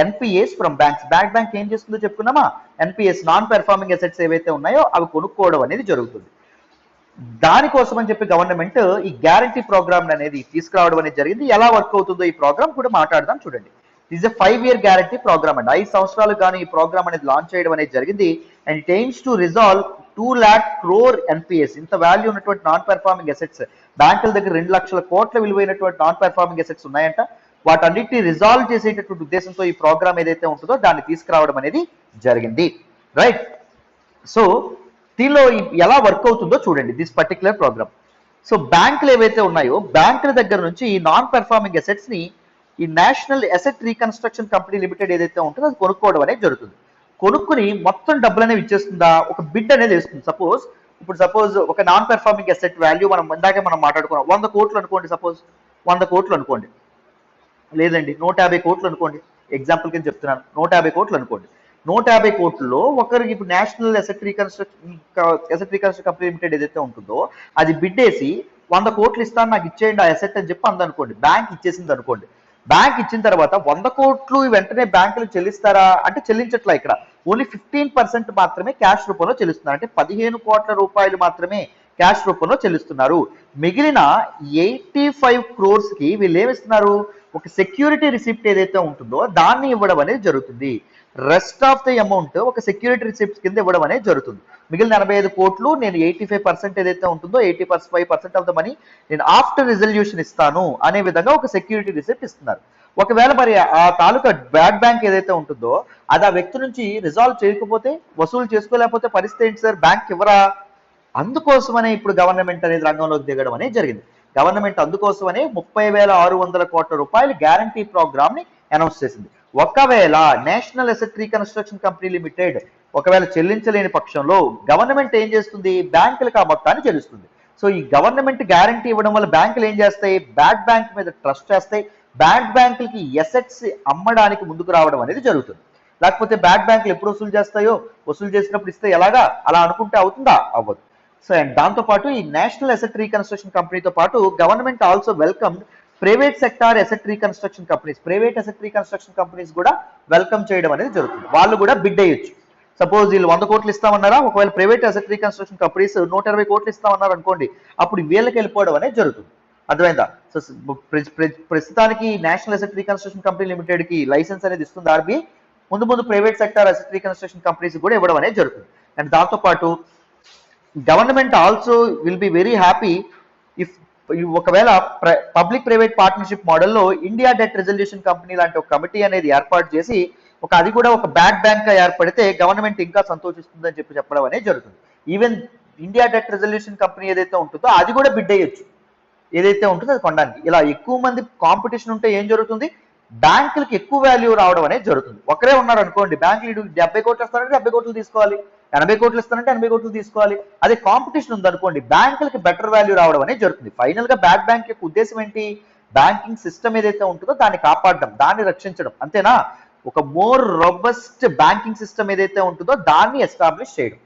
NPS from banks. Bad bank ఏం చేస్తుందో చెప్పుకున్నామా, ఎన్పిఎస్, నాన్ పెర్ఫార్మింగ్ అసెట్స్ ఏవైతే ఉన్నాయో అవి కొనుక్కోవడం అనేది జరుగుతుంది. దానికోసం అని చెప్పి గవర్నమెంట్ ఈ గ్యారంటీ ప్రోగ్రామ్ అనేది తీసుకురావడం అనేది జరిగింది. ఎలా వర్క్ అవుతుందో ఈ ప్రోగ్రామ్ కూడా మాట్లాడదాం. చూడండి, is a 5-year guarantee program అండి. 5 సంవత్సరాలు కానీ ఈ ప్రోగ్రామ్ అనేది లాంచ్ చేయడం అనేది జరిగింది. And it AIIMS to resolve 2 lakh crore NPS. ఇంత వాల్యూ ఉన్నటువంటి నాన్ పెర్ఫార్మింగ్ అసెట్స్, బ్యాంకుల దగ్గర 2 లక్షల కోట్ల విలువైనటువంటి నాన్ పెర్ఫార్మింగ్ అసెట్స్ ఉన్నాయంట. వాటన్నిటిని రిజాల్వ్ చేసేటటువంటి ఉద్దేశంతో ఈ ప్రోగ్రామ్ ఏదైతే ఉంటుందో దాన్ని తీసుకురావడం అనేది జరిగింది. రైట్? సో దీనిలో ఎలా వర్క్ అవుతుందో చూడండి, దిస్ పర్టికులర్ ప్రోగ్రామ్. సో బ్యాంకులు ఏవైతే ఉన్నాయో బ్యాంకుల దగ్గర నుంచి ఈ నాన్ పెర్ఫార్మింగ్ అసెట్స్ ని ఈ national asset reconstruction company limited ఏదైతే ఉంటుందో అది కొనుక్కోవడం అనేది జరుగుతుంది. కొనుక్కుని మొత్తం డబ్బులు అనేవి ఇచ్చేస్తుందా, ఒక బిడ్ అనేది వేస్తుంది. సపోజ్ ఒక నాన్ పెర్ఫార్మింగ్ అసెట్ వాల్యూ మనం ఇందాకే మనం మాట్లాడుకున్నాం, 100 కోట్లు అనుకోండి. సపోజ్ 100 కోట్లు అనుకోండి, లేదండి 150 కోట్లు అనుకోండి, ఎగ్జాంపుల్ కింద చెప్తున్నాను. 150 కోట్లు అనుకోండి. 150 కోట్లలో ఒకరికి ఇప్పుడు national asset reconstruction company limited ఏదైతే ఉంటుందో అది బిడ్డేసి 100 కోట్లు ఇస్తాను నాకు ఇచ్చేయండి ఆ అసెట్ అని చెప్పి అందనుకోండి. బ్యాంక్ ఇచ్చేసింది అనుకోండి. బ్యాంక్ ఇచ్చిన తర్వాత 100 కోట్లు వెంటనే బ్యాంకులు చెల్లిస్తారా అంటే చెల్లించట్లా. ఇక్కడ ఓన్లీ 15% మాత్రమే క్యాష్ రూపంలో చెల్లిస్తున్నారు. అంటే 15 కోట్ల రూపాయలు మాత్రమే క్యాష్ రూపంలో చెల్లిస్తున్నారు. మిగిలిన 85 crores కి వీళ్ళు ఏమిస్తున్నారు, ఒక సెక్యూరిటీ రిసిప్ట్ ఏదైతే ఉంటుందో దాన్ని ఇవ్వడం అనేది జరుగుతుంది. రెస్ట్ ఆఫ్ ది అమౌంట్ ఒక సెక్యూరిటీ రిసిప్ట్ కింద ఇవ్వడం అనేది జరుగుతుంది. మిగిలిన 85 కోట్లు నేను 85% ఏదైతే ఉంటుందో 85% ఆఫ్ ద మనీ నేను ఆఫ్టర్ రిజల్యూషన్ ఇస్తాను అనే విధంగా ఒక సెక్యూరిటీ రిసిప్ట్ ఇస్తున్నారు. ఒకవేళ మరి ఆ తాలూకా బ్యాడ్ బ్యాంక్ ఏదైతే ఉంటుందో అది ఆ వ్యక్తి నుంచి రిజాల్వ్ చేయకపోతే, వసూలు చేసుకోలేకపోతే పరిస్థితి ఏంటి సార్, బ్యాంక్ ఇవ్వరా? అందుకోసమనే ఇప్పుడు గవర్నమెంట్ అనేది రంగంలోకి దిగడం అనేది జరిగింది. గవర్నమెంట్ అందుకోసమనే 30,600 కోట్ల రూపాయలు గ్యారంటీ ప్రోగ్రామ్ ని అనౌన్స్ చేసింది. ఒకవేళ national asset reconstruction company limited ఒకవేళ చెల్లించలేని పక్షంలో గవర్నమెంట్ ఏం చేస్తుంది, బ్యాంకులకు ఆ మొత్తాన్ని చెల్లిస్తుంది. సో ఈ గవర్నమెంట్ గ్యారంటీ ఇవ్వడం వల్ల బ్యాంకులు ఏం చేస్తాయి, బ్యాడ్ బ్యాంక్ మీద ట్రస్ట్ చేస్తాయి. బ్యాడ్ బ్యాంకులకి ఎసెట్స్ అమ్మడానికి ముందుకు రావడం అనేది జరుగుతుంది. లేకపోతే బ్యాడ్ బ్యాంకులు ఎప్పుడు వసూలు చేస్తాయో, వసూలు చేసినప్పుడు ఇస్తే ఎలాగా, అలా అనుకుంటే అవుతుందా, అవ్వదు. సో అండ్ దాంతో పాటు ఈ నేషనల్ అసెట్ రీకన్స్ట్రక్షన్ కంపెనీతో పాటు government also welcome private sector asset reconstruction companies. Private asset reconstruction companies కూడా వెల్కమ్ చేయడం అనేది జరుగుతుంది. వాళ్ళు కూడా బిడ్ అయ్యొచ్చు. సపోజ్ వీళ్ళు 100 కోట్లు ఇస్తామన్నారా, ఒకవేళ ప్రైవేట్ అసెట్ రీకన్స్ట్రక్షన్ కంపెనీస్ 120 కోట్లు ఇస్తామన్నారు అనుకోండి, అప్పుడు వీళ్ళకి వెళ్ళిపోవడం అనేది జరుగుతుంది. అర్థమైందా? సో ప్రస్తుతానికి national asset reconstruction company limited కి లైసెన్స్ అనేది ఇస్తుంది ఆర్బీఐ. ముందు private sector asset reconstruction companies కూడా ఇవ్వడం అనేది జరుగుతుంది. అండ్ దాంతో పాటు government also will be very happy if ఒకవేళ పబ్లిక్ ప్రైవేట్ పార్ట్నర్షిప్ మోడల్లో ఇండియా డెట్ రిజల్యూషన్ కంపెనీ లాంటి ఒక కమిటీ అనేది ఏర్పాటు చేసి అది కూడా ఒక బ్యాడ్ బ్యాంక్ గా ఏర్పడితే గవర్నమెంట్ ఇంకా సంతోషిస్తుందని చెప్పడం అనేది జరుగుతుంది. Even India debt resolution company ఏదైతే ఉంటుందో అది కూడా బిడ్ అయ్యొచ్చు, ఏదైతే ఉంటుందో అది కొనడానికి. ఇలా ఎక్కువ మంది కాంపిటీషన్ ఉంటే ఏం జరుగుతుంది, బ్యాంకులకి ఎక్కువ వాల్యూ రావడం అనేది జరుగుతుంది. ఒకరే ఉన్నారు అనుకోండి, బ్యాంకులు 70 కోట్లు ఇస్తారంటే 70 కోట్లు తీసుకోవాలి, 80 కోట్లు ఇస్తారంటే 80 కోట్లు తీసుకోవాలి. అదే కాంపిటీషన్ ఉంది అనుకోండి, బ్యాంకులకి బెటర్ వాల్యూ రావడం అనేది జరుగుతుంది. ఫైనల్ గా బ్యాడ్ బ్యాంక్ యొక్క ఉద్దేశం ఏంటి, బ్యాంకింగ్ సిస్టమ్ ఏదైతే ఉంటుందో దాన్ని కాపాడడం, దాన్ని రక్షించడం, అంతేనా? ఒక మోర్ రోబస్ట్ బ్యాంకింగ్ సిస్టమ్ ఏదైతే ఉంటుందో దాన్ని ఎస్టాబ్లిష్ చేయడం,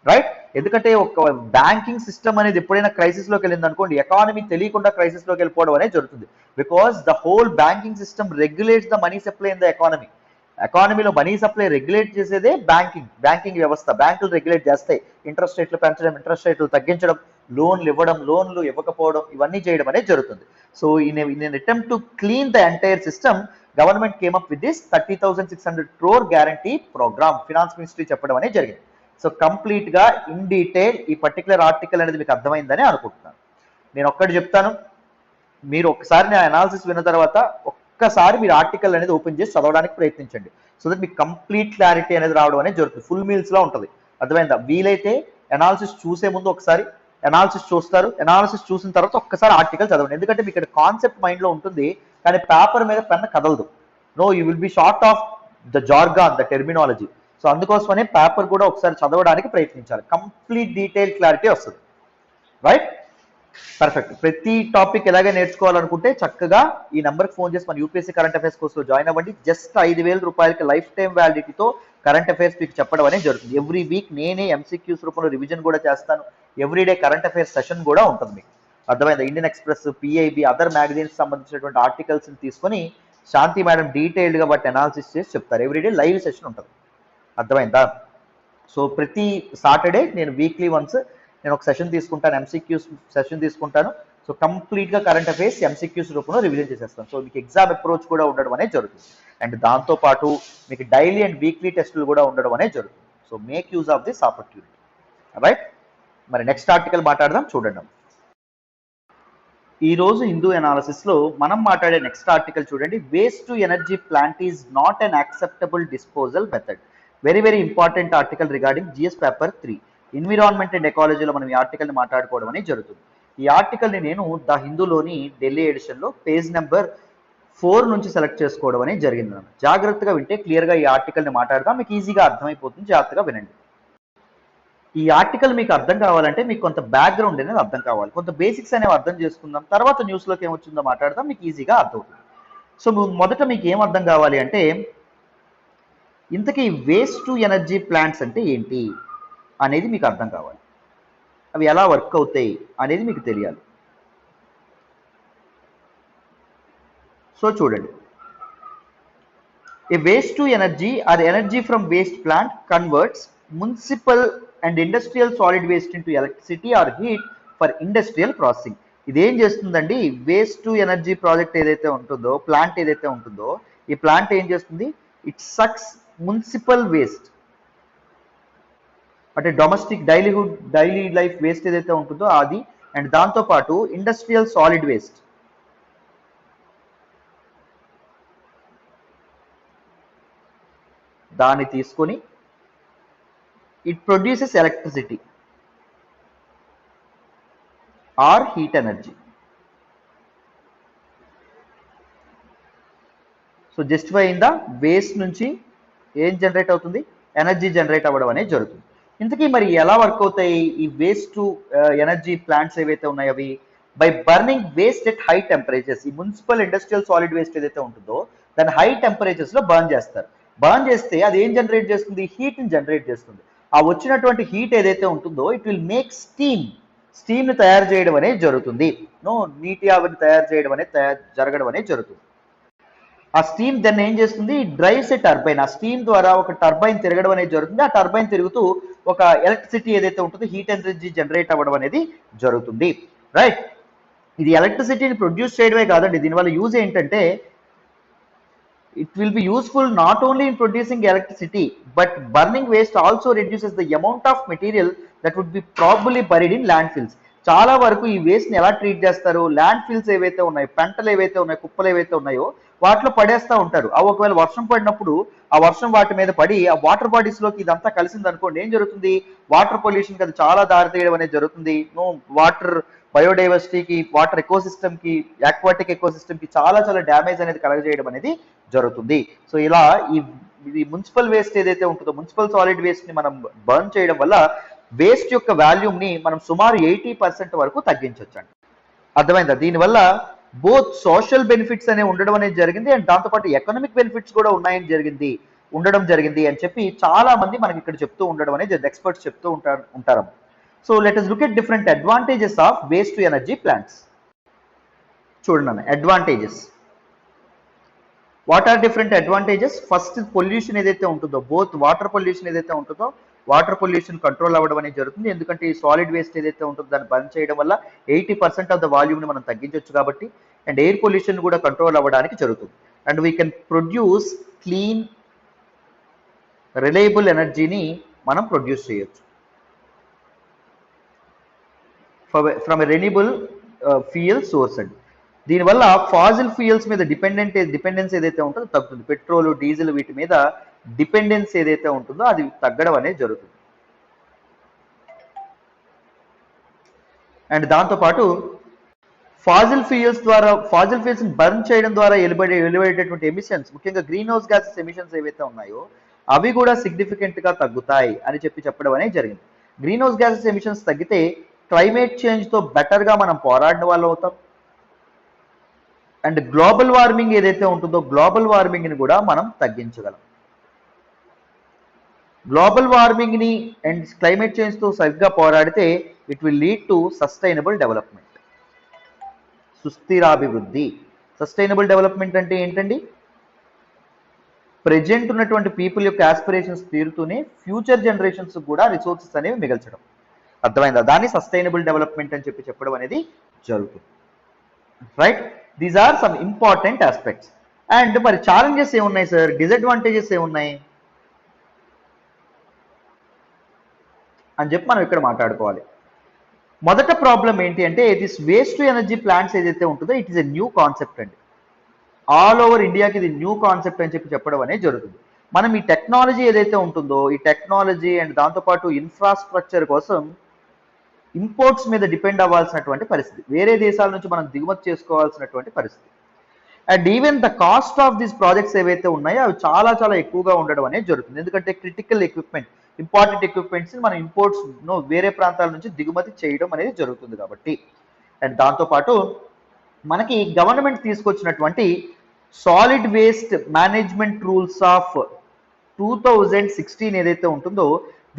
రైట్? ఎందుకంటే ఒక బ్యాంకింగ్ సిస్టమ్ అనేది ఎప్పుడైనా క్రైసిస్ లోకి వెళ్ళింది అనుకోండి, ఎకానమీ తెలియకుండా క్రైసిస్ లోకి వెళ్ళిపోవడం అనేది జరుగుతుంది. Because the whole banking system regulates the money supply in the economy. ఎకానమీలో మనీ సప్లై రెగ్యులేట్ చేసేదే బ్యాంకింగ్ వ్యవస్థ. బ్యాంకులు రెగ్యులేట్ చేస్తాయి, ఇంట్రెస్ట్ రేట్లు పెంచడం, ఇంట్రెస్ట్ రేట్లు తగ్గించడం, లోన్లు ఇవ్వడం, లోన్లు ఇవ్వకపోవడం, ఇవన్నీ చేయడం అనేది జరుగుతుంది. So in attempt to clean the entire system, government came up with this 30,600 crore guarantee program. Finance ministry చెప్పడం అనేది జరిగింది. సో కంప్లీట్ గా ఇన్ డీటెయిల్ ఈ పర్టికులర్ ఆర్టికల్ అనేది మీకు అర్థమైందని అనుకుంటున్నాను. నేను ఒక్కటి చెప్తాను, మీరు ఒక్కసారి నా అనాలిసిస్ విన్న తర్వాత ఒక్కసారి మీరు ఆర్టికల్ అనేది ఓపెన్ చేసి చదవడానికి ప్రయత్నించండి. సో దట్ మీకు కంప్లీట్ క్లారిటీ అనేది రావడం అనేది జరుగుతుంది. ఫుల్ మీల్స్ లో ఉంటుంది, అర్థమైందా? వీలైతే అనాలిసిస్ చూసే ముందు ఒకసారి అనాలిసిస్ చూస్తారు, అనాలిసిస్ చూసిన తర్వాత ఒక్కసారి ఆర్టికల్ చదవండి. ఎందుకంటే మీకు ఇక్కడ కాన్సెప్ట్ మైండ్ లో ఉంటుంది, కానీ పేపర్ మీద పెన్న కదలదు. No, you will be short of the jargon, the terminology. So అందుకోసమనే పేపర్ కూడా ఒకసారి చదవడానికి ప్రయత్నించాలి, కంప్లీట్ డీటెయిల్ క్లారిటీ వస్తుంది, రైట్? పర్ఫెక్ట్. ప్రతి టాపిక్ ఎలాగే నేర్చుకోవాలనుకుంటే చక్కగా ఈ నెంబర్కి ఫోన్ చేసి మన యూపీఎస్సీ కరెంట్ అఫైర్స్ కోర్సులో జాయిన్ అవ్వండి. జస్ట్ 5,000 రూపాయలకి లైఫ్ టైం వ్యాలిడిటీతో కరెంట్ అఫైర్స్ మీకు చెప్పడం అనేది జరుగుతుంది. ఎవ్రీ వీక్ నేనే ఎంసీక్యూస్ రూపంలో రివిజన్ కూడా చేస్తాను. ఎవ్రీడే కరెంట్ అఫైర్స్ సెషన్ కూడా ఉంటుంది మీకు, అర్థమైందా? Indian express, PIB, other magazines సంబంధించినటువంటి ఆర్టికల్స్ని తీసుకొని శాంతి మేడం డీటెయిల్డ్గా వాటి అనాలిసిస్ చేసి చెప్తారు. ఎవ్రీడే లైవ్ సెషన్ ఉంటుంది, అర్థమైందా? సో ప్రతి సాటర్డే నేను వీక్లీ వన్స్ నేను ఒక సెషన్ తీసుకుంటాను, ఎంసీక్యూస్ సెషన్ తీసుకుంటాను. సో కంప్లీట్గా కరెంట్ అఫైర్స్ ఎంసీక్యూస్ రూపంలో రివిజన్ చేసేస్తాను. సో మీకు ఎగ్జామ్ అప్రోచ్ కూడా ఉండడం అనేది జరుగుతుంది. అండ్ దాంతోపాటు మీకు డైలీ అండ్ వీక్లీ టెస్టులు కూడా ఉండడం అనేది జరుగుతుంది. So make use of this opportunity, right? మరి నెక్స్ట్ ఆర్టికల్ మాట్లాడదాం, చూడండి. ఈ రోజు హిందూ అనాలిసిస్ లో మనం మాట్లాడే నెక్స్ట్ ఆర్టికల్ చూడండి. Waste to energy plant is not an acceptable disposal method. Very very important article regarding GS paper 3 environment and ఎకాలజీలో మనం ఈ ఆర్టికల్ని మాట్లాడుకోవడం అనేది జరుగుతుంది. ఈ ఆర్టికల్ని నేను ద హిందూలోని ఢిల్లీ ఎడిషన్లో పేజ్ నెంబర్ 4 నుంచి సెలెక్ట్ చేసుకోవడం అనేది జరిగింది. జాగ్రత్తగా వింటే క్లియర్గా ఈ ఆర్టికల్ని మాట్లాడదాం, మీకు ఈజీగా అర్థమైపోతుంది. జాగ్రత్తగా వినండి. ఈ ఆర్టికల్ మీకు అర్థం కావాలంటే మీకు కొంత బ్యాక్గ్రౌండ్ అనేది అర్థం కావాలి, కొంత బేసిక్స్ అనేవి అర్థం చేసుకుందాం. తర్వాత న్యూస్లోకి ఏమొచ్చిందో మాట్లాడదాం, మీకు ఈజీగా అర్థమవుతుంది. సో మొదట మీకు ఏం అర్థం కావాలి అంటే, ఇంతకీ వేస్ట్ టు ఎనర్జీ ప్లాంట్స్ అంటే ఏంటి అనేది మీకు అర్థం కావాలి. అవి ఎలా వర్క్ అవుతాయి అనేది మీకు తెలియాలి. సో చూడండి, a waste to energy or energy from waste plant converts municipal and industrial solid waste into electricity or heat for industrial processing. ఇదేం చేస్తుందండి? వేస్ట్ టు ఎనర్జీ ప్రాజెక్ట్ ఏదైతే ఉంటుందో, ప్లాంట్ ఏదైతే ఉంటుందో, ఈ ప్లాంట్ ఏం చేస్తుంది? ఇట్ సక్స్ మున్సిపల్ వేస్ట్, అంటే డొమెస్టిక్ డైలీ లైఫ్ వేస్ట్ ఏదైతే ఉంటుందో అది, అండ్ దాంతోపాటు ఇండస్ట్రియల్ సాలిడ్ వేస్ట్, దాన్ని తీసుకొని it produces electricity or heat energy. So justify అయిందా? వేస్ట్ నుంచి ఏం జనరేట్ అవుతుంది? ఎనర్జీ జనరేట్ అవ్వడం అనేది జరుగుతుంది. ఇంతకీ మరి ఎలా వర్క్ అవుతాయి ఈ వేస్ట్ టు ఎనర్జీ ప్లాంట్స్ ఏవైతే ఉన్నాయో అవి? By burning waste at high temperatures. ఈ మున్సిపల్ ఇండస్ట్రియల్ సాలిడ్ వేస్ట్ ఏదైతే ఉంటుందో దాన్ని హై టెంపరేచర్స్ లో బర్న్ చేస్తారు. బర్న్ చేస్తే అది ఏం జనరేట్ చేస్తుంది? హీట్ ని జనరేట్ చేస్తుంది. ఆ వచ్చినటువంటి హీట్ ఏదైతే ఉంటుందో ఇట్ విల్ మేక్ స్టీమ్ ని తయారు చేయడం అనేది జరుగుతుంది. నీటి ఆవిరిని తయారు చేయడం అనేది జరగడం అనేది జరుగుతుంది. ఆ స్టీమ్ దాన్ని ఏం చేస్తుంది? డ్రైవ్స్ ఏ టర్బైన్. ఆ స్టీమ్ ద్వారా ఒక టర్బైన్ తిరగడం అనేది జరుగుతుంది. ఆ టర్బైన్ తిరుగుతూ ఒక ఎలక్ట్రిసిటీ ఏదైతే ఉంటుందో హీట్ ఎనర్జీ జనరేట్ అవ్వడం అనేది జరుగుతుంది, రైట్? ఇది ఎలక్ట్రిసిటీని ప్రొడ్యూస్ చేయడమే కాదండి, దీనివల్ల యూజ్ ఏంటంటే it will be useful not only in producing electricity but burning waste also reduces the amount of material that would be probably buried in landfills. చాలా వరకు ఈ వేస్ట్ ని ఎలా ట్రీట్ చేస్తారు? ల్యాండ్ ఫిల్స్ ఏవైతే ఉన్నాయో, పంటలు ఏవైతే ఉన్నాయో, కుప్పలు ఏవైతే ఉన్నాయో వాటిలో పడేస్తూ ఉంటారు. అవి ఒకవేళ వర్షం పడినప్పుడు ఆ వర్షం వాటి మీద పడి ఆ వాటర్ బాడీస్ లోకి ఇదంతా కలిసింది అనుకోండి, ఏం జరుగుతుంది? వాటర్ పొల్యూషన్ కి అది చాలా దారితీయడం అనేది జరుగుతుంది. వాటర్ బయోడైవర్సిటీకి, వాటర్ ఎకోసిస్టమ్ కి, ఆక్వాటిక్ ఎకోసిస్టమ్ కి చాలా చాలా డ్యామేజ్ అనేది కలగజేయడం అనేది జరుగుతుంది. సో ఇలా ఈ మున్సిపల్ వేస్ట్ ఏదైతే ఉంటుందో, మున్సిపల్ సాలిడ్ వేస్ట్ ని మనం బర్న్ చేయడం వల్ల వేస్ట్ యొక్క వాల్యూమ్ ని మనం సుమారు 80% వరకు తగ్గించవచ్చు అండి. అర్థమైందా? దీనివల్ల బోత్ సోషల్ బెనిఫిట్స్ అనేవి ఉండడం అనేది జరిగింది అండ్ దాంతోపాటు ఎకనామిక్ బెనిఫిట్స్ కూడా ఉండడం జరిగింది అని చెప్పి చాలా మంది మనకి ఇక్కడ చెప్తూ ఉండడం అనేది ఎక్స్పర్ట్స్ చెప్తూ ఉంటారు. So let us look at different advantages of waste to energy plants. చూడండి advantages. What are different advantages? First pollution ఏదైతే ఉంటుందో, బోత్ వాటర్ పొల్యూషన్ ఏదైతే ఉంటుందో, వాటర్ పొల్యూషన్ కంట్రోల్ అవ్వడం అనేది జరుగుతుంది. ఎందుకంటే ఈ సాలిడ్ వేస్ట్ ఏదైతే ఉంటుందో దాన్ని బంద్ చేయడం వల్ల 80% ఆఫ్ ద వాల్యూమ్ని మనం తగ్గించవచ్చు కాబట్టి, అండ్ ఎయిర్ పొల్యూషన్ కూడా కంట్రోల్ అవ్వడానికి జరుగుతుంది. And we can produce clean reliable ఎనర్జీని మనం ప్రొడ్యూస్ చేయొచ్చు from a renewable fuel source అండి. దీనివల్ల ఫాజిల్ ఫ్యూయల్స్ మీద డిపెండెన్స్ ఏదైతే ఉంటుందో తగ్గుతుంది. పెట్రోల్, డీజిల్ వీటి మీద డిపెండెన్స్ ఏదైతే ఉంటుందో అది తగ్గడం అనేది జరుగుతుంది. అండ్ దాంతోపాటు ఫాజిల్ ఫ్యూయల్స్ బర్న్ చేయడం ద్వారా వెలువడేటటువంటి ఎమిషన్స్, ముఖ్యంగా గ్రీన్ హౌస్ గ్యాసెస్ ఎమిషన్స్ ఏవైతే ఉన్నాయో అవి కూడా సిగ్నిఫికెంట్ గా తగ్గుతాయి అని చెప్పడం అనేది జరిగింది. గ్రీన్ హౌస్ గ్యాసెస్ ఎమిషన్స్ తగ్గితే క్లైమేట్ చేంజ్ తో బెటర్ గా మనం పోరాడిన వాళ్ళు అవుతాం. అండ్ గ్లోబల్ వార్మింగ్ ఏదైతే ఉంటుందో గ్లోబల్ వార్మింగ్ ని కూడా మనం తగ్గించగలం. గ్లోబల్ వార్మింగ్ ని అండ్ క్లైమేట్ చేంజ్ తో సరిగ్గా పోరాడితే it will lead to sustainable development, సుస్థిరాభివృద్ధి. సస్టైనబుల్ డెవలప్మెంట్ అంటే ఏంటండి? ప్రెజెంట్ ఉన్నటువంటి పీపుల్ యొక్క ఆస్పిరేషన్స్ తీరుతూనే ఫ్యూచర్ జనరేషన్స్ కూడా రిసోర్సెస్ అనేవి మిగల్చడం. అర్థమైందా? దాన్ని సస్టైనబుల్ డెవలప్మెంట్ అని చెప్పడం అనేది జరుగుతుంది. Right, these are some important aspects. And మరి ఛాలెంజెస్ ఏమున్నాయి సార్, డిసడ్వాంటేజెస్ ఏమున్నాయి అని చెప్పి మనం ఇక్కడ మాట్లాడుకోవాలి. మొదట ప్రాబ్లం ఏంటి అంటే this waste to energy plants ఏదైతే ఉంటుందో it is a new concept అండి. ఆల్ ఓవర్ ఇండియాకి ఇది న్యూ కాన్సెప్ట్ అని చెప్పడం అనేది జరుగుతుంది. మనం ఈ టెక్నాలజీ ఏదైతే ఉంటుందో ఈ టెక్నాలజీ అండ్ దాంతోపాటు ఇన్ఫ్రాస్ట్రక్చర్ కోసం ఇంపోర్ట్స్ మీద డిపెండ్ అవ్వాల్సినటువంటి పరిస్థితి, వేరే దేశాల నుంచి మనం దిగుమతి చేసుకోవాల్సినటువంటి పరిస్థితి. And even the cost of these projects ఏవైతే ఉన్నాయో అవి చాలా చాలా ఎక్కువగా ఉండడం అనేది జరుగుతుంది. ఎందుకంటే క్రిటికల్ ఎక్విప్మెంట్, ఇంపార్టెంట్ ఎక్విప్మెంట్స్ మనం ఇంపోర్ట్స్ వేరే ప్రాంతాల నుంచి దిగుమతి చేయడం అనేది జరుగుతుంది కాబట్టి. అండ్ దాంతోపాటు మనకి గవర్నమెంట్ తీసుకొచ్చినటువంటి solid waste management rules of 2016 ఏదైతే ఉంటుందో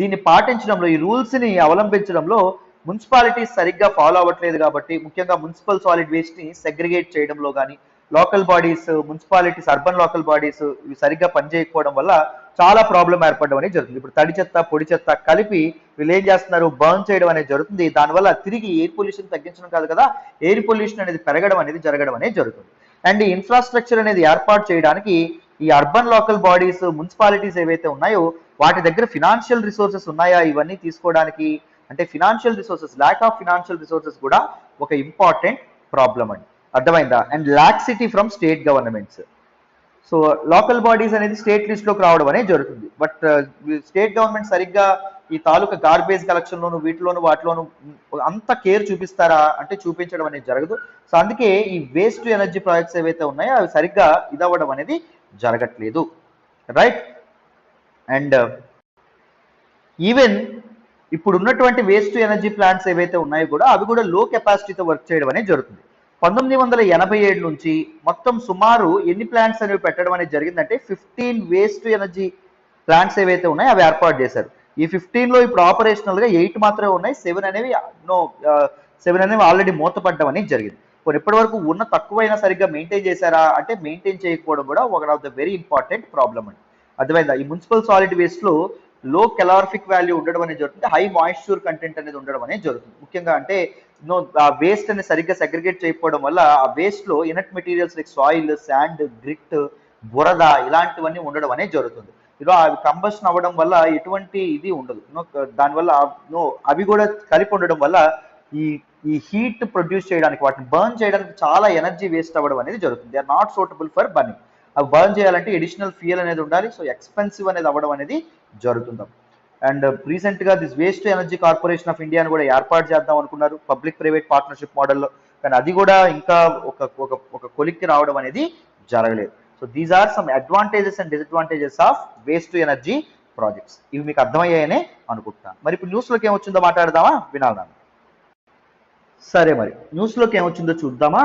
దీన్ని పాటించడంలో, ఈ రూల్స్ని అవలంబించడంలో మున్సిపాలిటీస్ సరిగ్గా ఫాలో అవ్వట్లేదు కాబట్టి, ముఖ్యంగా మున్సిపల్ సాలిడ్ వేస్ట్ని సెగ్రిగేట్ చేయడంలో కానీ, local bodies, municipalities, urban local bodies ఇవి సరిగ్గా పనిచేయకపోవడం వల్ల చాలా ప్రాబ్లం ఏర్పడడం అనేది జరుగుతుంది. ఇప్పుడు తడి చెత్త, పొడి చెత్త కలిపి వీళ్ళు ఏం చేస్తున్నారు, బర్న్ చేయడం అనేది జరుగుతుంది. దానివల్ల తిరిగి ఎయిర్ పొల్యూషన్ తగ్గించడం కాదు కదా, ఎయిర్ పొల్యూషన్ అనేది పెరగడం అనేది జరగడం అనేది జరుగుతుంది. అండ్ ఈ ఇన్ఫ్రాస్ట్రక్చర్ అనేది ఏర్పాటు చేయడానికి ఈ అర్బన్ లోకల్ బాడీస్, మున్సిపాలిటీస్ ఏవైతే ఉన్నాయో వాటి దగ్గర ఫినాన్షియల్ రిసోర్సెస్ ఉన్నాయా ఇవన్నీ తీసుకోవడానికి అంటే financial resources, lack of financial resources కూడా ఒక ఇంపార్టెంట్ ప్రాబ్లం అండి. అర్థమైందా? And laxity from state governments. So local bodies అనేది స్టేట్ లిస్ట్లోకి రావడం అనేది జరుగుతుంది. బట్ స్టేట్ గవర్నమెంట్ సరిగ్గా ఈ తాలూకా గార్బేజ్ కలెక్షన్లోను వాటిలోను అంత కేర్ చూపిస్తారా అంటే చూపించడం అనేది జరగదు. సో అందుకే ఈ వేస్ట్ టు ఎనర్జీ ప్రాజెక్ట్స్ ఏవైతే ఉన్నాయో అవి సరిగ్గా ఇదవ్వడం అనేది జరగట్లేదు. రైట్, అండ్ ఈవెన్ ఇప్పుడు ఉన్నటువంటి వేస్ట్ టు ఎనర్జీ ప్లాంట్స్ ఏవైతే ఉన్నాయో కూడా అవి కూడా లో కెపాసిటీతో వర్క్ చేయడం అనేది జరుగుతుంది. 1987 నుంచి మొత్తం సుమారు ఎన్ని ప్లాంట్స్ అనేవి పెట్టడం అనేది జరిగిందంటే 15 వేస్ట్ టు ఎనర్జీ ప్లాంట్స్ ఏవైతే ఉన్నాయో అవి ఏర్పాటు చేశారు. ఈ 15లో ఇప్పుడు ఆపరేషనల్ గా 8 మాత్రమే ఉన్నాయి, 7 అనేవి ఆల్రెడీ మూతపడ్డం అనేది జరిగింది. ఇప్పటి వరకు ఉన్న తక్కువైనా సరిగ్గా మెయింటైన్ చేశారా అంటే మెయింటైన్ చేయకపోవడం కూడా ఒక of the very important problem అండి. అర్థమైందా? ఈ మున్సిపల్ సాలిడ్ వేస్ట్ లో లో కెలారిఫిక్ వాల్యూ ఉండడం అనేది జరుగుతుంది, హై మాయిశ్చర్ కంటెంట్ అనేది ఉండడం అనేది జరుగుతుంది. ముఖ్యంగా అంటే ఆ వేస్ట్ అనేది సరిగ్గా సెగ్రిగేట్ చేయకపోవడం వల్ల ఆ వేస్ట్ లో inert materials like soil, sand, grit, బురద ఇలాంటివన్నీ ఉండడం అనేది జరుగుతుంది. ఇలా అవి కంబషన్ అవ్వడం వల్ల ఎటువంటి ఇది ఉండదు. దానివల్ల అవి కూడా కలిపి ఉండడం వల్ల ఈ హీట్ ప్రొడ్యూస్ చేయడానికి, వాటిని బర్న్ చేయడానికి చాలా ఎనర్జీ వేస్ట్ అవ్వడం అనేది జరుగుతుంది. They are not suitable for burning. అవి బర్న్ చేయాలంటే ఎడిషనల్ ఫ్యూయల్ అనేది ఉండాలి. సో ఎక్స్పెన్సివ్ అనేది అవ్వడం అనేది జరుగుతుంది. అండ్ రీసెంట్ గా this waste energy corporation of ఇండియాని కూడా ఏర్పాటు చేద్దాం అనుకున్నారు పబ్లిక్ ప్రైవేట్ పార్ట్నర్షిప్ మోడల్లో, కానీ అది కూడా ఇంకా ఒక కొలిక్కి రావడం అనేది జరగలేదు. So these are some advantages and disadvantages of waste to energy projects. ఇవి మీకు అర్థమయ్యాయనే అనుకుంటున్నాను. మరి ఇప్పుడు న్యూస్లోకి ఏమొచ్చిందో మాట్లాడదామా, వినాలన్నా? సరే, మరి న్యూస్లోకి ఏమొచ్చిందో చూద్దామా.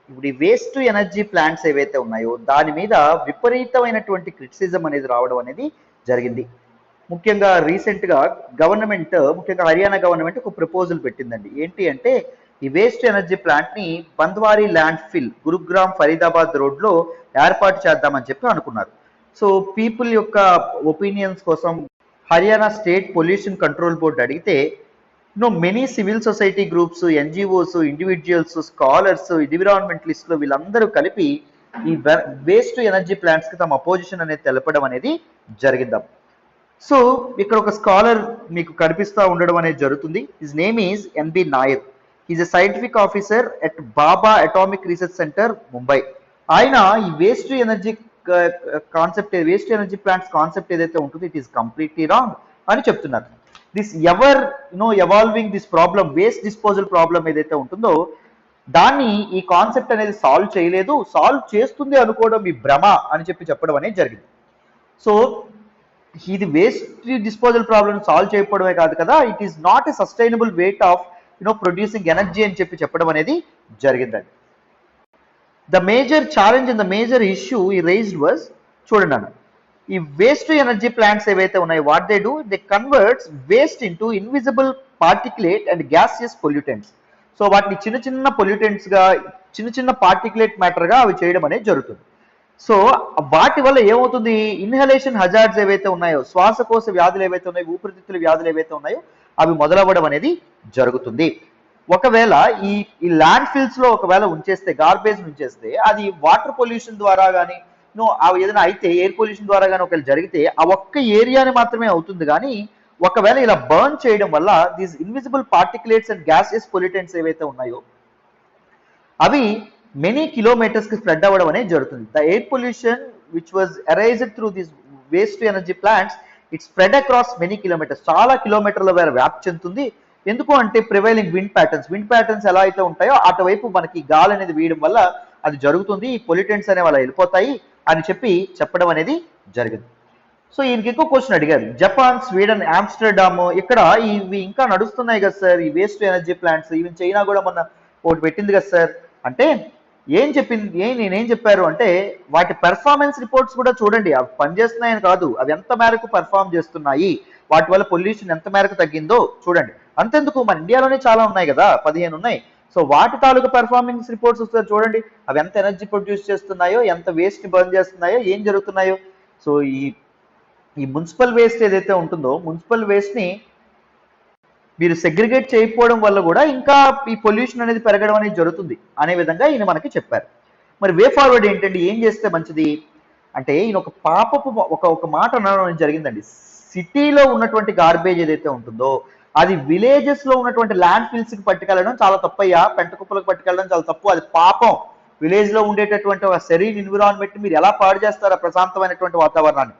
ఇప్పుడు ఈ వేస్ట్ ఎనర్జీ ప్లాంట్స్ ఏవైతే ఉన్నాయో దాని మీద విపరీతమైనటువంటి క్రిటిసిజం అనేది రావడం అనేది జరిగింది. ముఖ్యంగా రీసెంట్గా గవర్నమెంట్, ముఖ్యంగా హర్యానా గవర్నమెంట్ ఒక ప్రపోజల్ పెట్టిందండి. ఏంటి అంటే ఈ వేస్ట్ ఎనర్జీ ప్లాంట్ని బంద్వారీ ల్యాండ్ ఫిల్ గురుగ్రామ్ ఫరీదాబాద్ రోడ్లో ఏర్పాటు చేద్దామని చెప్పి అనుకున్నారు. సో పీపుల్ యొక్క ఒపీనియన్స్ కోసం Haryana state pollution control board అడిగితే many civil society groups, NGOs, individuals, scholars, ఎన్విరాన్మెంటలిస్టులు వీళ్ళందరూ కలిపి ఈ వేస్ట్ ఎనర్జీ ప్లాంట్స్కి తమ అపోజిషన్ అనేది తెలపడం అనేది జరిగిందాం. సో ఇక్కడ ఒక స్కాలర్ మీకు కనిపిస్తూ ఉండడం అనేది జరుగుతుంది. His name is NB Nair. Is a scientific officer at Bhabha atomic research centre, Mumbai. ఆయన ఈ waste energy concept, waste energy plants concept ఏదైతే ఉంటుందో ఇట్ ఈస్ కంప్లీట్లీ రాంగ్ అని చెప్తున్నారు. This evolving this problem, waste disposal problem ఏదైతే ఉంటుందో దాన్ని ఈ కాన్సెప్ట్ అనేది సాల్వ్ చేయలేదు, సాల్వ్ చేస్తుంది అనుకోవడం మీ భ్రమ అని చెప్పడం అనేది జరిగింది. సో ఇది వేస్ట్ డిస్పోజల్ ప్రాబ్లమ్ సాల్వ్ చేయకపోవడమే కాదు కదా, it is not a sustainable way of producing energy అని చెప్పడం అనేది జరిగిందండి. The major challenge and the major issue ఈ రైజ్డ్ వాజ్, చూడండి అన్న, ఈ వేస్ట్ ఎనర్జీ ప్లాంట్స్ ఏవైతే ఉన్నాయో what they do, they converts waste into invisible particulate and gaseous pollutants. So వాటిని చిన్న చిన్న పొల్యూటెంట్స్ గా, చిన్న చిన్న పార్టికులేట్ మ్యాటర్ గా అవి చేయడం అనేది జరుగుతుంది. సో వాటి వల్ల ఏమవుతుంది, ఇన్హలేషన్ హజార్డ్స్ ఏవైతే ఉన్నాయో, శ్వాసకోశ వ్యాధులు ఏవైతే ఉన్నాయో, ఊపిరితిత్తుల వ్యాధులు ఏవైతే ఉన్నాయో అవి మొదలవ్వడం అనేది జరుగుతుంది. ఒకవేళ ఈ ల్యాండ్ ఫిల్స్ లో ఒకవేళ ఉంచేస్తే, గార్బేజ్ ఉంచేస్తే అది వాటర్ పొల్యూషన్ ద్వారా కానీ ఏదైనా అయితే, ఎయిర్ పొల్యూషన్ ద్వారా కానీ ఒకవేళ జరిగితే ఆ ఒక్క ఏరియాని మాత్రమే అవుతుంది. కానీ ఒకవేళ ఇలా బర్న్ చేయడం వల్ల these invisible particulates and gases pollutants ఏవైతే ఉన్నాయో అవి మెనీ కిలోమీటర్స్ కి స్ప్రెడ్ అవ్వడం అనేది జరుగుతుంది. The air pollution which was arised through this waste energy plants it spread across many kilometres, చాలా కిలోమీటర్ల వేరే వ్యాప్తి చెందుతుంది. ఎందుకు అంటే ప్రివైలింగ్ విండ్ ప్యాటర్న్స్ ఎలా అయితే ఉంటాయో అటువైపు మనకి గాలి అనేది వీయడం వల్ల అది జరుగుతుంది, ఈ పొల్యూటెంట్స్ అనేవి అలా వెళ్ళిపోతాయి అని చెప్పడం అనేది జరిగింది. సో ఈయనకి ఎక్కువ క్వశ్చన్ అడిగారు, జపాన్, స్వీడన్, ఆమ్స్టర్డామ్ ఇక్కడ ఇవి ఇంకా నడుస్తున్నాయి కదా సార్ ఈ waste energy plants, even China కూడా మొన్న ఒకటి పెట్టింది కదా సార్ అంటే నేనేం చెప్పారు అంటే వాటి పెర్ఫార్మెన్స్ రిపోర్ట్స్ కూడా చూడండి, అవి పనిచేస్తున్నాయని కాదు, అవి ఎంత మేరకు పెర్ఫార్మ్ చేస్తున్నాయి, వాటి వల్ల పొల్యూషన్ ఎంత మేరకు తగ్గిందో చూడండి. అంతెందుకు మన ఇండియాలోనే చాలా ఉన్నాయి కదా, 15 ఉన్నాయి. సో వాటి తాలూకు పెర్ఫార్మెన్స్ రిపోర్ట్స్ వస్తారు చూడండి, అవి ఎంత ఎనర్జీ ప్రొడ్యూస్ చేస్తున్నాయో, ఎంత వేస్ట్ బర్న్ చేస్తున్నాయో, ఏం జరుగుతున్నాయో. సో ఈ మున్సిపల్ వేస్ట్ ఏదైతే ఉంటుందో, మున్సిపల్ వేస్ట్ ని మీరు సెగ్రిగేట్ చేయకపోవడం వల్ల కూడా ఇంకా ఈ పొల్యూషన్ అనేది పెరగడం అనేది జరుగుతుంది అనే విధంగా ఈయన మనకి చెప్పారు. మరి వే ఫార్వర్డ్ ఏంటండి, ఏం చేస్తే మంచిది అంటే ఈయన ఒక పాపపు ఒక మాట అనడం జరిగిందండి. సిటీలో ఉన్నటువంటి గార్బేజ్ ఏదైతే ఉంటుందో అది విలేజెస్ లో ఉన్నటువంటి ల్యాండ్ ఫిల్స్ కి పట్టుకెళ్ళడం చాలా తప్పయ్యా, పెంట కుప్పలకు పట్టుకెళ్ళడం చాలా తప్పు, అది పాపం. విలేజ్ లో ఉండేటటువంటి ఒక సెరీన్ ఎన్విరాన్మెంట్ మీరు ఎలా పాడు చేస్తారా ప్రశాంతమైనటువంటి వాతావరణాన్ని.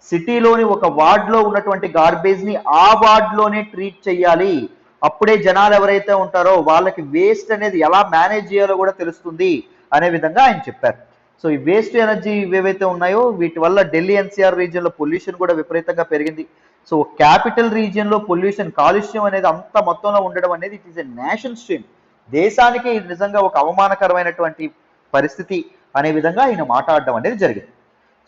సిటీలోని ఒక వార్డ్ లో ఉన్నటువంటి గార్బేజ్ ని ఆ వార్డ్ లోనే ట్రీట్ చేయాలి, అప్పుడే జనాలు ఎవరైతే ఉంటారో వాళ్ళకి వేస్ట్ అనేది ఎలా మేనేజ్ చేయాలో కూడా తెలుస్తుంది అనే విధంగా ఆయన చెప్పారు. సో ఈ వేస్ట్ ఎనర్జీ ఏవైతే ఉన్నాయో వీటి వల్ల ఢిల్లీ ఎన్సీఆర్ రీజియన్ లో పొల్యూషన్ కూడా విపరీతంగా పెరిగింది. సో క్యాపిటల్ రీజియన్ లో పొల్యూషన్, కాలుష్యం అనేది అంత మొత్తంలో ఉండడం అనేది it is a nation stream, దేశానికి ఇది నిజంగా ఒక అవమానకరమైనటువంటి పరిస్థితి అనే విధంగా ఆయన మాట్లాడడం అనేది జరిగింది.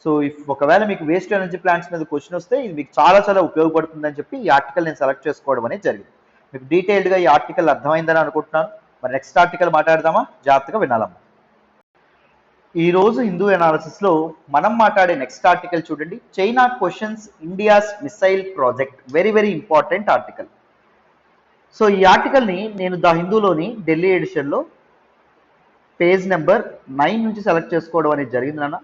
సో ఒకవేళ మీకు వేస్ట్ ఎనర్జీ ప్లాంట్స్ మీద క్వశ్చన్ వస్తే ఇది మీకు చాలా చాలా ఉపయోగపడుతుందని చెప్పి ఈ ఆర్టికల్ నేను సెలెక్ట్ చేసుకోవడం అనేది జరిగింది. మీకు డీటెయిల్డ్గా ఈ ఆర్టికల్ అర్థమైందని అనుకుంటున్నాను. మరి నెక్స్ట్ ఆర్టికల్ మాట్లాడదామా, జాగ్రత్తగా వినాలమ్మా. ఈరోజు హిందూ అనాలిసిస్లో మనం మాట్లాడే నెక్స్ట్ ఆర్టికల్ చూడండి, China questions India's missile project. Very very important article. So ఈ ఆర్టికల్ని నేను ద హిందూలోని ఢిల్లీ ఎడిషన్లో పేజ్ నెంబర్ 9 నుంచి సెలెక్ట్ చేసుకోవడం అనేది జరిగింది నాన్న.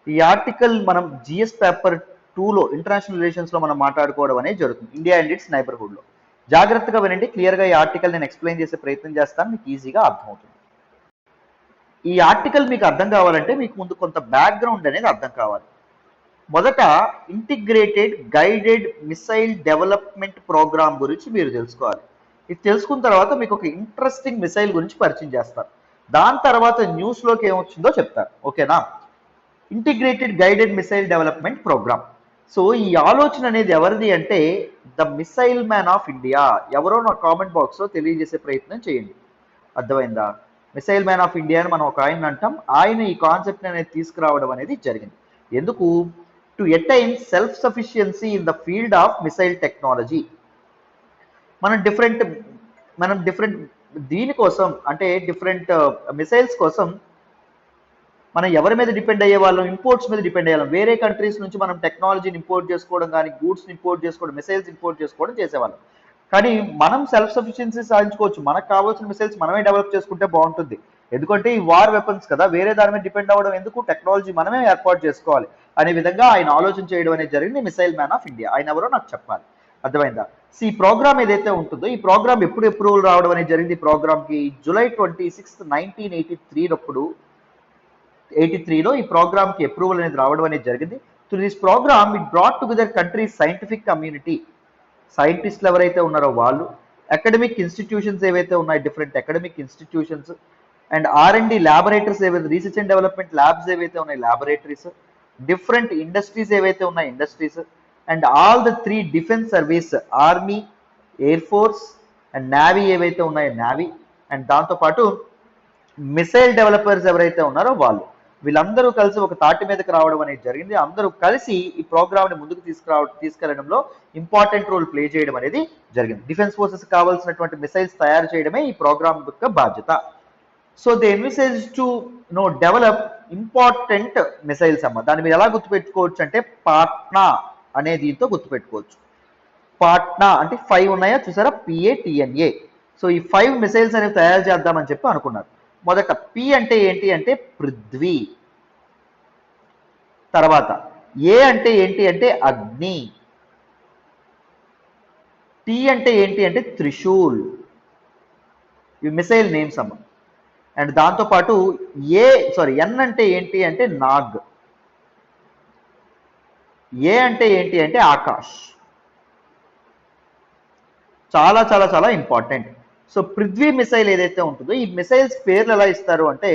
ఈ ఆర్టికల్ మనం జిఎస్ పేపర్ 2లో ఇంటర్నేషనల్ రిలేషన్స్లో మనం మాట్లాడుకోవడం అనేది జరుగుతుంది, ఇండియా అండ్ ఇట్స్ నైబర్హుడ్లో. జాగ్రత్తగా వినండి, క్లియర్గా ఈ ఆర్టికల్ నేను ఎక్స్ప్లెయిన్ చేసే ప్రయత్నం చేస్తాను, మీకు ఈజీగా అర్థమవుతుంది. ఈ ఆర్టికల్ మీకు అర్థం కావాలంటే మీకు ముందు కొంత బ్యాక్గ్రౌండ్ అనేది అర్థం కావాలి. మొదట integrated guided missile development program గురించి మీరు తెలుసుకోవాలి. ఇది తెలుసుకున్న తర్వాత మీకు ఒక ఇంట్రెస్టింగ్ మిసైల్ గురించి పరిచయం చేస్తారు. దాని తర్వాత న్యూస్లోకి ఏమొచ్చిందో చెప్తారు, ఓకేనా. Integrated guided missile development program. So ఈ ఆలోచన అనేది ఎవరిది అంటే the missile man of India. ఎవరో నా కామెంట్ బాక్స్లో తెలియజేసే ప్రయత్నం చేయండి, అర్థమైందా. మిసైల్ మ్యాన్ ఆఫ్ ఇండియా అని మనం ఒక ఆయన అంటాం. ఆయన ఈ కాన్సెప్ట్ అనేది తీసుకురావడం అనేది జరిగింది. ఎందుకు? To attain self sufficiency in the field of missile technology. మనం డిఫరెంట్ దీనికోసం అంటే డిఫరెంట్ మిసైల్స్ కోసం మనం ఎవరి మీద డిపెండ్ అయ్యే వాళ్ళం? ఇంపోర్ట్స్ మీద డిపెండ్ అయ్యేవాళ్ళం. వేరే కంట్రీస్ నుంచి మనం టెక్నాలజీని ఇంపోర్ట్ చేసుకోవడం కానీ, గూడ్స్ని ఇంపోర్ట్ చేసుకోవడం, మిసైల్స్ ఇంపోర్ట్ చేసుకోవడం చేసేవాళ్ళం. కానీ మనం సెల్ఫ్ సఫిషియన్సీ సాధించుకోవచ్చు. మనకు కావాల్సిన మిసైల్స్ మనమే డెవలప్ చేసుకుంటే బాగుంటుంది. ఎందుకంటే ఈ వార్ వెపన్స్ కదా, వేరే దాని మీద డిపెండ్ అవ్వడం ఎందుకు? టెక్నాలజీ మనమే ఏర్పాటు చేసుకోవాలి అనే విధంగా ఆయన ఆలోచన చేయడం అనేది జరిగింది. మిసైల్ మ్యాన్ ఆఫ్ ఇండియా ఆయన ఎవరో నాకు చెప్పాలి. అర్థమైందా? ఈ ప్రోగ్రామ్ ఏదైతే ఉంటుందో ఈ ప్రోగ్రామ్ ఎప్పుడు అప్రూవల్ రావడం అనేది జరిగింది. ఈ ప్రోగ్రామ్కి జూలై 26, 1983 83లో ఈ ప్రోగ్రామ్కి అప్రూవల్ అనేది రావడం అనేది జరిగింది. Through this program it brought together countries scientific community, సైంటిస్టులు ఎవరైతే ఉన్నారో వాళ్ళు, అకాడమిక్ ఇన్స్టిట్యూషన్స్ ఏవైతే ఉన్నాయి, different academic institutions and R&D laboratories ఏవైతే, రీసెర్చ్ అండ్ డెవలప్మెంట్ ల్యాబ్స్ ఏవైతే ఉన్నాయి, ల్యాబొరేటరీస్, డిఫరెంట్ ఇండస్ట్రీస్ ఏవైతే ఉన్నాయి, industries, and all the 3 defence service, army, air force and navy ఏవైతే ఉన్నాయో నావీ, అండ్ దాంతోపాటు మిసైల్ డెవలపర్స్ ఎవరైతే ఉన్నారో వాళ్ళు, వీళ్ళందరూ కలిసి ఒక తాటి మీదకి రావడం అనేది జరిగింది. అందరూ కలిసి ఈ ప్రోగ్రామ్ని ముందుకు తీసుకెళ్లడంలో ఇంపార్టెంట్ రోల్ ప్లే చేయడం అనేది జరిగింది. డిఫెన్స్ ఫోర్సెస్ కావాల్సినటువంటి మిసైల్స్ తయారు చేయడమే ఈ ప్రోగ్రామ్ యొక్క బాధ్యత. So they envisage to develop important missiles అమ్మ. దాన్ని మీరు ఎలా గుర్తుపెట్టుకోవచ్చు అంటే పాట్నా అనే దీంతో గుర్తుపెట్టుకోవచ్చు. పాట్నా అంటే 5 ఉన్నాయా చూసారా, PATNA. సో ఈ 5 మిసైల్స్ అనేవి తయారు చేద్దామని చెప్పి అనుకున్నారు. మొదట పి అంటే ఏంటి అంటే పృథ్వీ, తర్వాత ఏ అంటే ఏంటి అంటే అగ్ని, టి అంటే ఏంటి అంటే త్రిశూల్. ఇవి మిసైల్ నేమ్స్ అమ్మ. అండ్ దాంతోపాటు ఎన్ అంటే ఏంటి అంటే నాగ్, ఏ అంటే ఏంటి అంటే ఆకాష్. చాలా చాలా చాలా ఇంపార్టెంట్. సో పృథ్వీ మిసైల్ ఏదైతే ఉంటుందో ఈ మిసైల్స్ పేర్లు ఎలా ఇస్తారు అంటే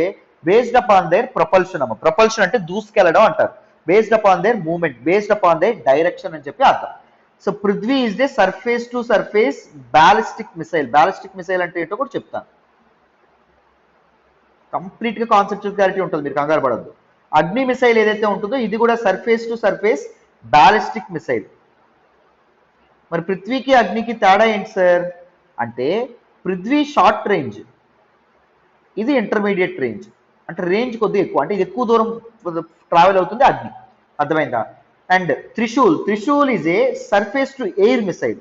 బేస్డ్ అపాన్ దేర్ ప్రొపల్షన్ అమ్మ. ప్రొపల్షన్ అంటే దూసుకెళ్ళడం అంటారు. Based upon there movement, based upon there direction అని చెప్పి అర్థం. So Prithvi is they surface to surface ballistic missile. Ballistic missile అంటే ఏంటో కూడా చెప్తాను. కంప్లీట్ గా కాన్సెప్చువల్ క్లారిటీ ఉంటుంది, మీరు కంగారు పడద్దు. అగ్ని మిసైల్ ఏదైతే ఉంటుందో ఇది కూడా surface to surface ballistic missile. మరి పృథ్వీకి అగ్నికి తేడా ఏంటి సార్ అంటే పృథ్వీ షార్ట్ రేంజ్, ఇది ఇంటర్మీడియట్ రేంజ్. అంటే రేంజ్ కొద్దిగా ఎక్కువ, అంటే ఇది ఎక్కువ దూరం ట్రావెల్ అవుతుంది అగ్ని. అర్థమైందా? And Trishul is a surface to air missile.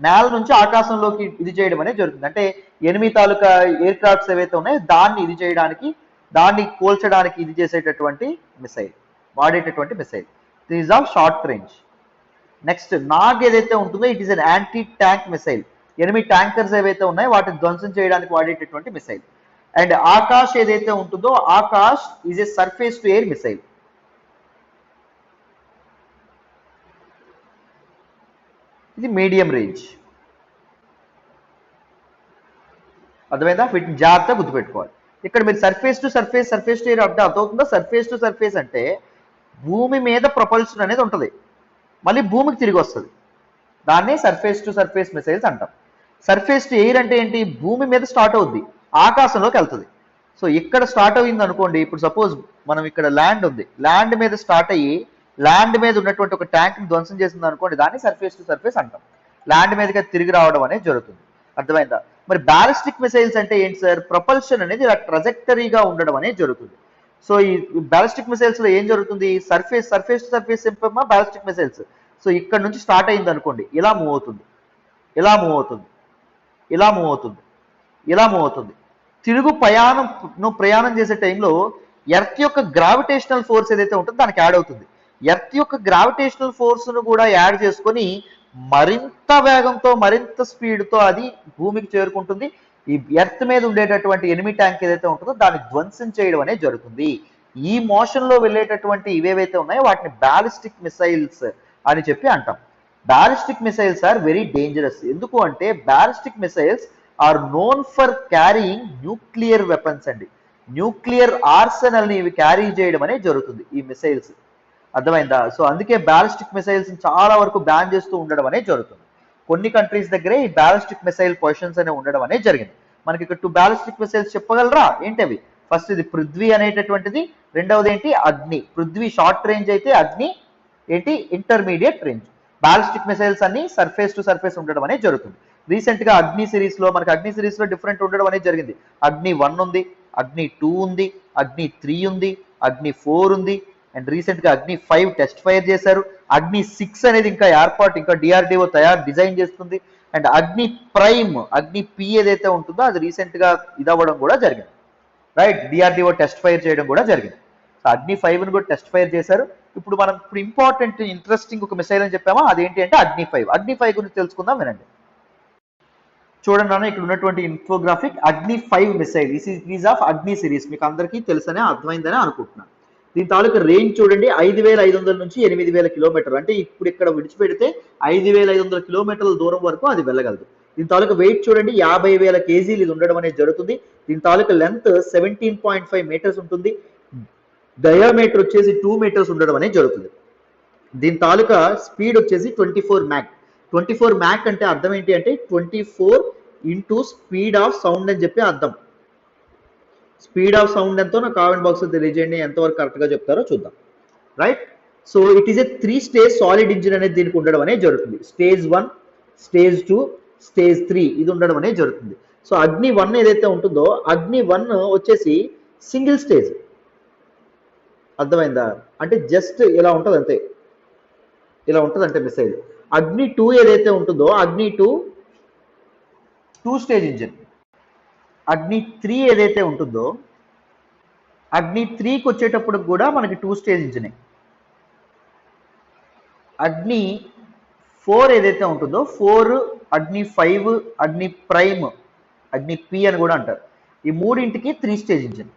నేల నుంచి ఆకాశంలోకి ఇది చేయడం అనేది జరుగుతుంది. అంటే ఎనిమి తాలూకా ఎయిర్ క్రాఫ్ట్స్ ఏవైతే ఉన్నాయో దాన్ని ఇది చేయడానికి, దాన్ని కోల్చడానికి ఇది చేసేటటువంటి మిసైల్, వాడేటటువంటి missile. This is of short range. Next Nag ఏదైతే ఉంటుందో it is an anti tank missile. Enemy tankers ఏవైతే ఉన్నాయో వాటిని ధ్వంసం చేయడానికి వాడేటటువంటి మిసైల్. అండ్ ఆకాష్ ఏదైతే ఉంటుందో Akash is a surface to air missile. ఇది మీడియం రేంజ్. అర్థమైందా? వీటిని జాగ్రత్తగా గుర్తుపెట్టుకోవాలి. ఇక్కడ మీరు సర్ఫేస్ టు ఎయిర్ అంటే అర్థమవుతుందా? సర్ఫేస్ టు సర్ఫేస్ అంటే భూమి మీద ప్రొపల్షన్ అనేది ఉంటుంది, మళ్ళీ భూమికి తిరిగి వస్తుంది. దాన్ని సర్ఫేస్ టు సర్ఫేస్ మిసైల్స్ అంటాం. సర్ఫేస్ టు ఎయిర్ అంటే ఏంటి? భూమి మీద స్టార్ట్ అవుద్ది, ఆకాశంలోకి వెళ్తుంది. సో ఇక్కడ స్టార్ట్ అయింది అనుకోండి, ఇప్పుడు సపోజ్ మనం ఇక్కడ ల్యాండ్ ఉంది, ల్యాండ్ మీద స్టార్ట్ అయ్యి ల్యాండ్ మీద ఉన్నటువంటి ఒక ట్యాంక్ని ధ్వంసం చేసింది అనుకోండి, దాన్ని సర్ఫేస్ టు సర్ఫేస్ అంటాం. ల్యాండ్ మీదకి తిరిగి రావడం అనేది జరుగుతుంది. అర్థమైందా? మరి బ్యాలిస్టిక్ మిసైల్స్ అంటే ఏంటి సార్? ప్రొపల్షన్ అనేది ఇలా ట్రజెక్టరీగా ఉండడం అనేది జరుగుతుంది. సో ఈ బ్యాలిస్టిక్ మిసైల్స్ లో ఏం జరుగుతుంది? సర్ఫేస్ టు సర్ఫేస్ చెప్పమ్మా బ్యాలిస్టిక్ మిసైల్స్. సో ఇక్కడ నుంచి స్టార్ట్ అయింది అనుకోండి, ఇలా మూవ్ అవుతుంది, ఇలా మూవ్ అవుతుంది, ఇలా మూవ్ అవుతుంది, ఇలా మూవ్ అవుతుంది. తిరుగు ప్రయాణం చేసే టైంలో ఎర్త్ యొక్క గ్రావిటేషనల్ ఫోర్స్ ఏదైతే ఉంటుందో దానికి యాడ్ అవుతుంది. ఎర్త్ యొక్క గ్రావిటేషనల్ ఫోర్స్ ను కూడా యాడ్ చేసుకొని మరింత వేగంతో, మరింత స్పీడ్తో అది భూమికి చేరుకుంటుంది. ఈ ఎర్త్ మీద ఉండేటటువంటి ఎనిమి ట్యాంక్ ఏదైతే ఉంటుందో దాన్ని ధ్వంసం చేయడం అనేది జరుగుతుంది. ఈ మోషన్ లో వెళ్ళేటటువంటి ఇవేవైతే ఉన్నాయో వాటిని బ్యాలిస్టిక్ మిసైల్స్ అని చెప్పి అంటాం. Ballistic missiles are very dangerous. ఎందుకు అంటే ballistic missiles are known for carrying nuclear weapons అండి. న్యూక్లియర్ ఆర్సెనల్ ని ఇవి క్యారీ చేయడం అనేది జరుగుతుంది ఈ మిసైల్స్. అర్థమైందా? సో అందుకే బ్యాలిస్టిక్ మిసైల్స్ చాలా వరకు బ్యాన్ చేస్తూ ఉండడం అనేది జరుగుతుంది. కొన్ని కంట్రీస్ దగ్గరే ఈ బ్యాలిస్టిక్ మిసైల్ పొజిషన్స్ అనేవి ఉండడం అనేది జరిగింది. మనకి ఇక్కడ 2 బ్యాలిస్టిక్ మిసైల్స్ చెప్పగలరా ఏంటి అవి? ఫస్ట్ ఇది పృథ్వీ అనేటటువంటిది, రెండవది ఏంటి అగ్ని. పృథ్వీ షార్ట్ రేంజ్ అయితే అగ్ని ఏంటి ఇంటర్మీడియట్ రేంజ్. బాలిస్టిక్ మిసైల్స్ అన్ని సర్ఫేస్ టు సర్ఫేస్ ఉండడం అనేది జరుగుతుంది. రీసెంట్ గా అగ్ని సిరీస్ లో మనకి అగ్ని సిరీస్ లో డిఫరెంట్ ఉండడం అనేది జరిగింది. అగ్ని 1 ఉంది, అగ్ని 2 ఉంది, అగ్ని 3 ఉంది, అగ్ని 4 ఉంది, అండ్ రీసెంట్ గా అగ్ని 5 టెస్ట్ ఫైర్ చేశారు. అగ్ని 6 అనేది ఇంకా ఏర్పాటు, ఇంకా డిఆర్డిఓ డిజైన్ చేస్తుంది. అండ్ అగ్ని ప్రైమ్, అగ్ని పి ఏదైతే ఉంటుందో అది రీసెంట్ గా ఇదవ్వడం కూడా జరిగింది. రైట్, డిఆర్డిఓ టెస్ట్ ఫైర్ చేయడం కూడా జరిగింది. సో అగ్ని 5 ని కూడా టెస్ట్ ఫైర్ చేశారు. ఇప్పుడు మనం ఇంపార్టెంట్ ఇంట్రెస్టింగ్ ఒక మిసైల్ అని చెప్పామా, అదేంటి అంటే అగ్ని 5. అగ్ని 5 గురించి తెలుసుకుందాం, వినండి. చూడండి నాన్న, ఇక్కడ ఉన్నటువంటి ఇన్ఫోగ్రాఫిక్ అగ్ని 5 మిసైల్ ఈజ్ ఆఫ్ అగ్ని సిరీస్. మీకు అందరికీ తెలుసనే అర్థమైందని అనుకుంటున్నాను. దీని తాలూకు రేంజ్ చూడండి 5500 నుంచి 8000 కిలోమీటర్లు. అంటే ఇప్పుడు ఇక్కడ విడిచిపెడితే 5500 కిలోమీటర్ల దూరం వరకు అది వెళ్ళగలదు. దీని తాలూకు వెయిట్ చూడండి 50,000 కేజీలు ఇది ఉండడం అనేది జరుగుతుంది. దీని తాలూకు లెంత్ 17.5 మీటర్స్ ఉంటుంది. డయామీటర్ వచ్చేసి 2 మీటర్స్ ఉండడం అనేది జరుగుతుంది. దీని తాలూకా స్పీడ్ వచ్చేసి 24 మ్యాక్. 24 మ్యాక్ అంటే అర్థం ఏంటి అంటే 24 ఇంటూ స్పీడ్ ఆఫ్ సౌండ్ అని చెప్పి అర్థం. స్పీడ్ ఆఫ్ సౌండ్ ఎంతో నాకు కామెంట్ బాక్స్ లో తెలియజేయండి, ఎంతవరకు కరెక్ట్ గా చెప్తారో చూద్దాం. Right, so it is a 3 stage solid engine అనేది దీనికి ఉండడం అనేది జరుగుతుంది. స్టేజ్ 1, స్టేజ్ 2, స్టేజ్ 3 ఇది ఉండడం అనేది జరుగుతుంది. సో అగ్ని 1 ఏదైతే ఉంటుందో అగ్ని 1 వచ్చేసి సింగిల్ స్టేజ్. అర్థమైందా? అంటే జస్ట్ ఇలా ఉంటుంది అంతే, ఇలా ఉంటుంది అంటే మిసైల్. అగ్ని 2 ఏదైతే ఉంటుందో అగ్ని 2 స్టేజ్ ఇంజిన్. అగ్ని 3 ఏదైతే ఉంటుందో అగ్ని 3కి వచ్చేటప్పుడు కూడా మనకి 2 స్టేజ్ ఇంజినే. అగ్ని 4 ఏదైతే ఉంటుందో 4, అగ్ని 5, అగ్ని ప్రైమ్, అగ్ని పి అని కూడా అంటారు. ఈ మూడింటికి 3 stage engine.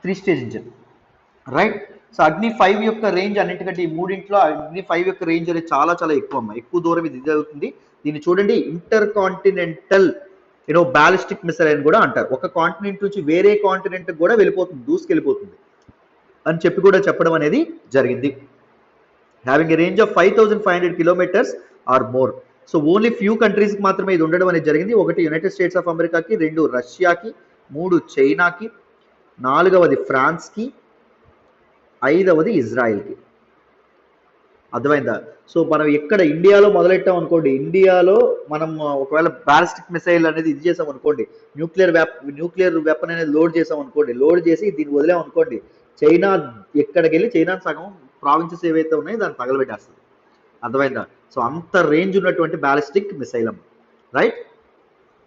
3 stage engine. Right, so అగ్ని 5 యొక్క రేంజ్ అన్నింటికంటే ఈ మూడింట్లో అగ్ని 5 యొక్క రేంజ్ అనేది చాలా చాలా ఎక్కువ అమ్మా, ఎక్కువ దూరం ఇది అవుతుంది. దీన్ని చూడండి ఇంటర్ కాంటినెంటల్ బ్యాలిస్టిక్ మిసైల్ అని కూడా అంటారు. ఒక కాంటినెంట్ నుంచి వేరే కాంటినెంట్ కూడా వెళ్ళిపోతుంది, దూసుకెళ్ళిపోతుంది అని చెప్పి కూడా చెప్పడం అనేది జరిగింది. Having a range of 5500 kilometres or more. So only few కంట్రీస్కి మాత్రమే ఇది ఉండడం అనేది జరిగింది. ఒకటి యునైటెడ్ స్టేట్స్ ఆఫ్ అమెరికాకి, 2 రష్యాకి, 3 చైనాకి, 4వది ఫ్రాన్స్కి, 5వది ఇజ్రాయిల్కి. అర్థమైందా? సో మనం ఎక్కడ ఇండియాలో మొదలెట్టాం అనుకోండి, ఇండియాలో మనం ఒకవేళ బ్యాలిస్టిక్ మిసైల్ అనేది ఇది చేసాం అనుకోండి, న్యూక్లియర్ వెపన్ అనేది లోడ్ చేసాం అనుకోండి, లోడ్ చేసి దీన్ని వదిలాం అనుకోండి, చైనా ఎక్కడికి వెళ్ళి చైనా సగం ప్రావిన్సెస్ ఏవైతే ఉన్నాయో దాన్ని తగలబెట్టేస్తుంది. అర్థమైందా? సో అంత రేంజ్ ఉన్నటువంటి బ్యాలిస్టిక్ మిసైల్. రైట్,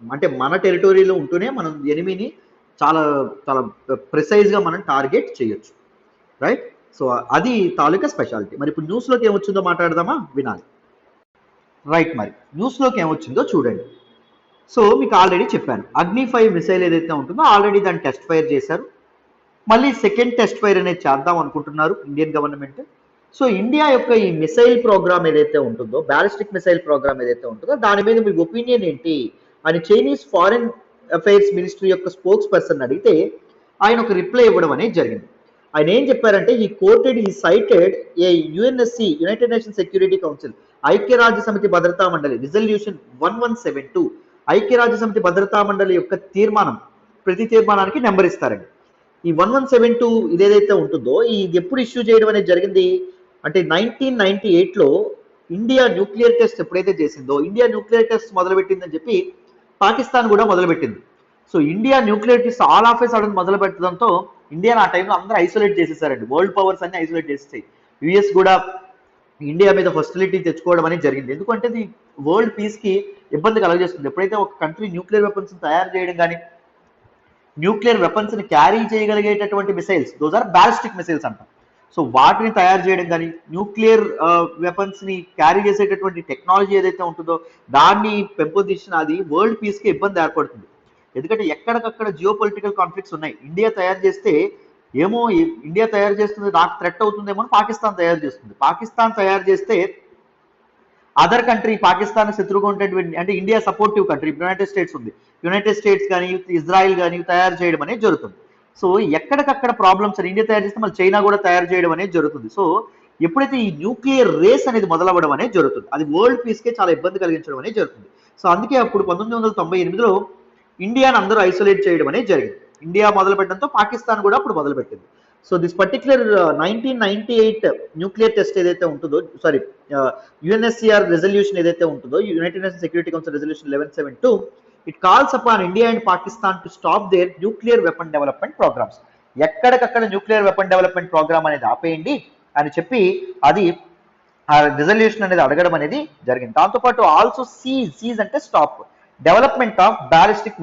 అంటే మన టెరిటరీలో ఉంటూనే మనం ఎనిమిని చాలా చాలా ప్రిసైజ్గా మనం టార్గెట్ చేయొచ్చు. రైట్, సో అది తాలూకా స్పెషాలిటీ. మరి ఇప్పుడు న్యూస్లోకి ఏమొచ్చిందో మాట్లాడదామా, వినాలి. రైట్, మరి న్యూస్లోకి ఏమొచ్చిందో చూడండి. సో మీకు ఆల్రెడీ చెప్పాను అగ్ని 5 మిసైల్ ఏదైతే ఉంటుందో ఆల్రెడీ దాన్ని టెస్ట్ ఫైర్ చేశారు. మళ్ళీ సెకండ్ టెస్ట్ ఫైర్ అనేది చేద్దాం అనుకుంటున్నారు ఇండియన్ గవర్నమెంట్. సో ఇండియా యొక్క ఈ మిసైల్ ప్రోగ్రామ్ ఏదైతే ఉంటుందో, బ్యాలిస్టిక్ మిసైల్ ప్రోగ్రామ్ ఏదైతే ఉంటుందో దాని మీద మీ ఒపీనియన్ ఏంటి అని చైనీస్ ఫారిన్ అఫైర్స్ మినిస్ట్రీ యొక్క స్పోక్స్ పర్సన్ అడిగితే ఆయన ఒక రిప్లై ఇవ్వడం అనేది జరిగింది. ఆయన ఏం చెప్పారంటే ఈ cited a UNSC, united nation security council, ఐక్యరాజ్య సమితి భద్రతా మండలి రిజల్యూషన్ 1172, ఐక్యరాజ్య సమితి భద్రతా మండలి యొక్క తీర్మానం, ప్రతి తీర్మానానికి నెంబర్ ఇస్తారండి. ఈ 1172 ఇదేదైతే ఉంటుందో ఇది ఎప్పుడు ఇష్యూ చేయడం అనేది జరిగింది అంటే 1998లో ఇండియా న్యూక్లియర్ టెస్ట్ ఎప్పుడైతే చేసిందో, ఇండియా న్యూక్లియర్ టెస్ట్ మొదలుపెట్టిందని చెప్పి పాకిస్తాన్ కూడా మొదలుపెట్టింది. So India nuclear test all of A sudden మొదలు పెట్టడంతో ఇండియాని ఆ టైంలో అందరూ ఐసోలేట్ చేసేసారండి. వరల్డ్ పవర్స్ అన్ని ఐసోలేట్ చేసేసాయి. యుఎస్ కూడా ఇండియా మీద హొస్టిలిటీ తెచ్చుకోవడం అనేది జరిగింది. ఎందుకంటే ఇది వరల్డ్ పీస్కి ఇబ్బంది కలగజేస్తుంది. ఎప్పుడైతే ఒక కంట్రీ న్యూక్లియర్ వెపన్స్ తయారు చేయడం కానీ, న్యూక్లియర్ వెపన్స్ ని క్యారీ చేయగలిగేటటువంటి missiles, those are ballistic missiles అంటాం. సో వాటిని తయారు చేయడం కానీ, న్యూక్లియర్ వెపన్స్ ని క్యారీ చేసేటటువంటి టెక్నాలజీ ఏదైతే ఉంటుందో దాన్ని పెంపొందించిన అది వరల్డ్ పీస్కి ఇబ్బంది ఏర్పడుతుంది. ఎందుకంటే ఎక్కడికక్కడ జియో పొలిటికల్ కాన్ఫ్లిక్ట్స్ ఉన్నాయి. ఇండియా తయారు చేస్తే ఏమో ఇండియా తయారు చేస్తుంది నాకు థ్రెట్ అవుతుందేమో అని పాకిస్తాన్ తయారు చేస్తుంది. పాకిస్తాన్ తయారు చేస్తే అదర్ కంట్రీ పాకిస్తాన్ శత్రువుగా ఉండేటువంటి అంటే India supportive country United states ఉంది. యునైటెడ్ స్టేట్స్ కానీ ఇజ్రాయిల్ కానీ తయారు చేయడం అనేది జరుగుతుంది. సో ఎక్కడికక్కడ ప్రాబ్లమ్స్ అని ఇండియా తయారు చేస్తే మళ్ళీ చైనా కూడా తయారు చేయడం అనేది జరుగుతుంది. సో ఎప్పుడైతే ఈ న్యూక్లియర్ రేస్ అనేది మొదలవ్వడం అనేది జరుగుతుంది, అది వరల్డ్ పీస్కే చాలా ఇబ్బంది కలిగించడం అనేది జరుగుతుంది. సో అందుకే అప్పుడు 1998లో ఇండియాని అందరూ ఐసోలేట్ చేయడం అనేది జరిగింది. ఇండియా మొదలుపెట్టడంతో పాకిస్తాన్ కూడా అప్పుడు మొదలుపెట్టింది. So this particular 1998 nuclear test ఏదైతే ఉంటుందో, సారీ యుఎన్ఎస్సిఆర్ రెజల్యూషన్ ఏదైతే ఉంటుందో, United nations security Council resolution 1172, it calls upon India and Pakistan to stop their nuclear weapon development programs. ఎక్కడికక్కడ న్యూక్లియర్ వెపన్ డెవలప్మెంట్ ప్రోగ్రామ్ అనేది ఆపేయండి అని చెప్పి అది ఆ రిజల్యూషన్ అనేది అడగడం అనేది జరిగింది. దాంతోపాటు ఆల్సో సీజ్ అంటే stop development of ballistic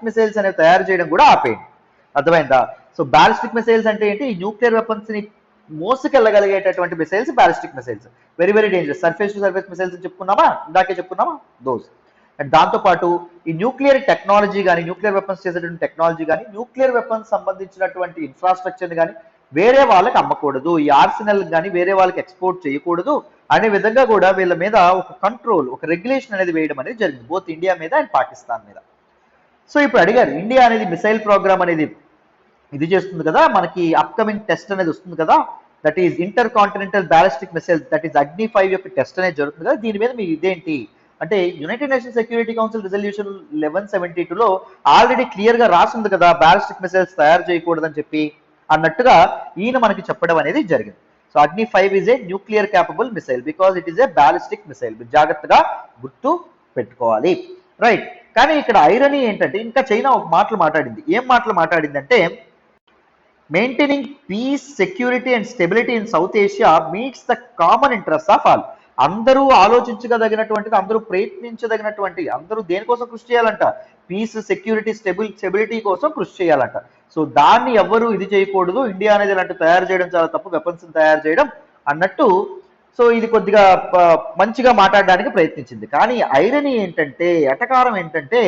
missiles అనేవి తయారు చేయడం కూడా ఆపేయండి. అర్థమైందా? సో బ్యాలిస్టిక్ మిసైల్స్ అంటే ఏంటి? ఈ న్యూక్లియర్ వెపన్స్ ని మోసుకెళ్ళగలిగేటటువంటి missiles ballistic missiles, very very dangerous. Surface to surface missiles చెప్పుకున్నామా, ఇందాకే చెప్పుకున్నామా, దోస్. అండ్ దాంతోపాటు ఈ న్యూక్లియర్ టెక్నాలజీ కానీ, న్యూక్లియర్ వెపన్స్ చేసేటువంటి టెక్నాలజీ కానీ, న్యూక్లియర్ వెపన్స్ సంబంధించినటువంటి ఇన్ఫ్రాస్ట్రక్చర్ కానీ వేరే వాళ్ళకి అమ్మకూడదు, ఈ ఆర్సెనల్ కానీ వేరే వాళ్ళకి ఎక్స్పోర్ట్ చేయకూడదు అనే విధంగా కూడా వీళ్ళ మీద ఒక కంట్రోల్, ఒక రెగ్యులేషన్ అనేది వేయడం అనేది జరిగింది, బోత్ ఇండియా మీద అండ్ పాకిస్తాన్ మీద. సో ఇప్పుడు అడిగారు, ఇండియా అనేది మిసైల్ ప్రోగ్రామ్ అనేది ఇది చేస్తుంది కదా, మనకి అప్కమింగ్ టెస్ట్ అనేది వస్తుంది కదా, that is inter continental ballistic missile, that is అగ్ని 5 యొక్క టెస్ట్ అనేది జరుగుతుంది కదా, దీని మీద మీ ఇదేంటి అంటే united nations security council resolution 1172లో ఆల్రెడీ క్లియర్ గా రాసింది కదా బ్యాలిస్టిక్ మిసైల్స్ తయారు చేయకూడదని చెప్పి అన్నట్టుగా ఈయన మనకి చెప్పడం అనేది జరిగింది. సో అగ్ని 5 is a nuclear capable missile because it is a ballistic missile. జాగ్రత్తగా గుర్తు పెట్టుకోవాలి, రైట్. కానీ ఇక్కడ ఐరనీ ఏంటంటే ఇంకా చైనా ఒక మాటలు మాట్లాడింది. ఏం మాటలు మాట్లాడిందంటే, maintaining peace, security and stability in south Asia meets the common interest of all. అందరూ ఆలోచించదగినటువంటిది, అందరూ ప్రయత్నించదగినటువంటి, అందరూ దేనికోసం కృషి చేయాలంట? పీస్, సెక్యూరిటీ, స్టెబిలిటీ కోసం కృషి చేయాలంట. సో దాన్ని ఎవ్వరూ ఇది చేయకూడదు, ఇండియా అనేది ఇలాంటి తయారు చేయడం చాలా తప్పు, వెపన్స్ తయారు చేయడం అన్నట్టు. సో ఇది కొద్దిగా మంచిగా మాట్లాడడానికి ప్రయత్నించింది. కానీ ఐరనీ ఏంటంటే, ఎటకారం ఏంటంటే,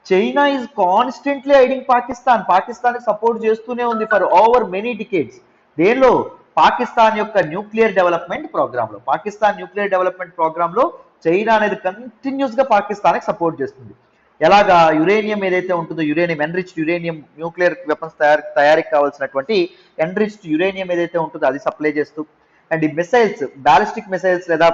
China is constantly aiding Pakistan support చేస్తూనే ఉంది ఫర్ ఓవర్ మెనీ డికేడ్స్. దేనిలో? పాకిస్తాన్ యొక్క న్యూక్లియర్ డెవలప్మెంట్ ప్రోగ్రామ్ లో చైనా అనేది కంటిన్యూస్ గా పాకిస్తాన్ సపోర్ట్ చేస్తుంది. ఎలాగా? యురేనియం ఏదైతే ఉంటుందో, ఎన్రిచ్డ్ యురేనియం, న్యూక్లియర్ వెపన్స్ తయారీకి కావాల్సినటువంటి ఎన్రిచ్డ్ యురేనియం ఏదైతే ఉంటుందో అది సప్లై చేస్తూ, అండ్ ఈ మిసైల్స్, బ్యాలిస్టిక్ మిసైల్స్ లేదా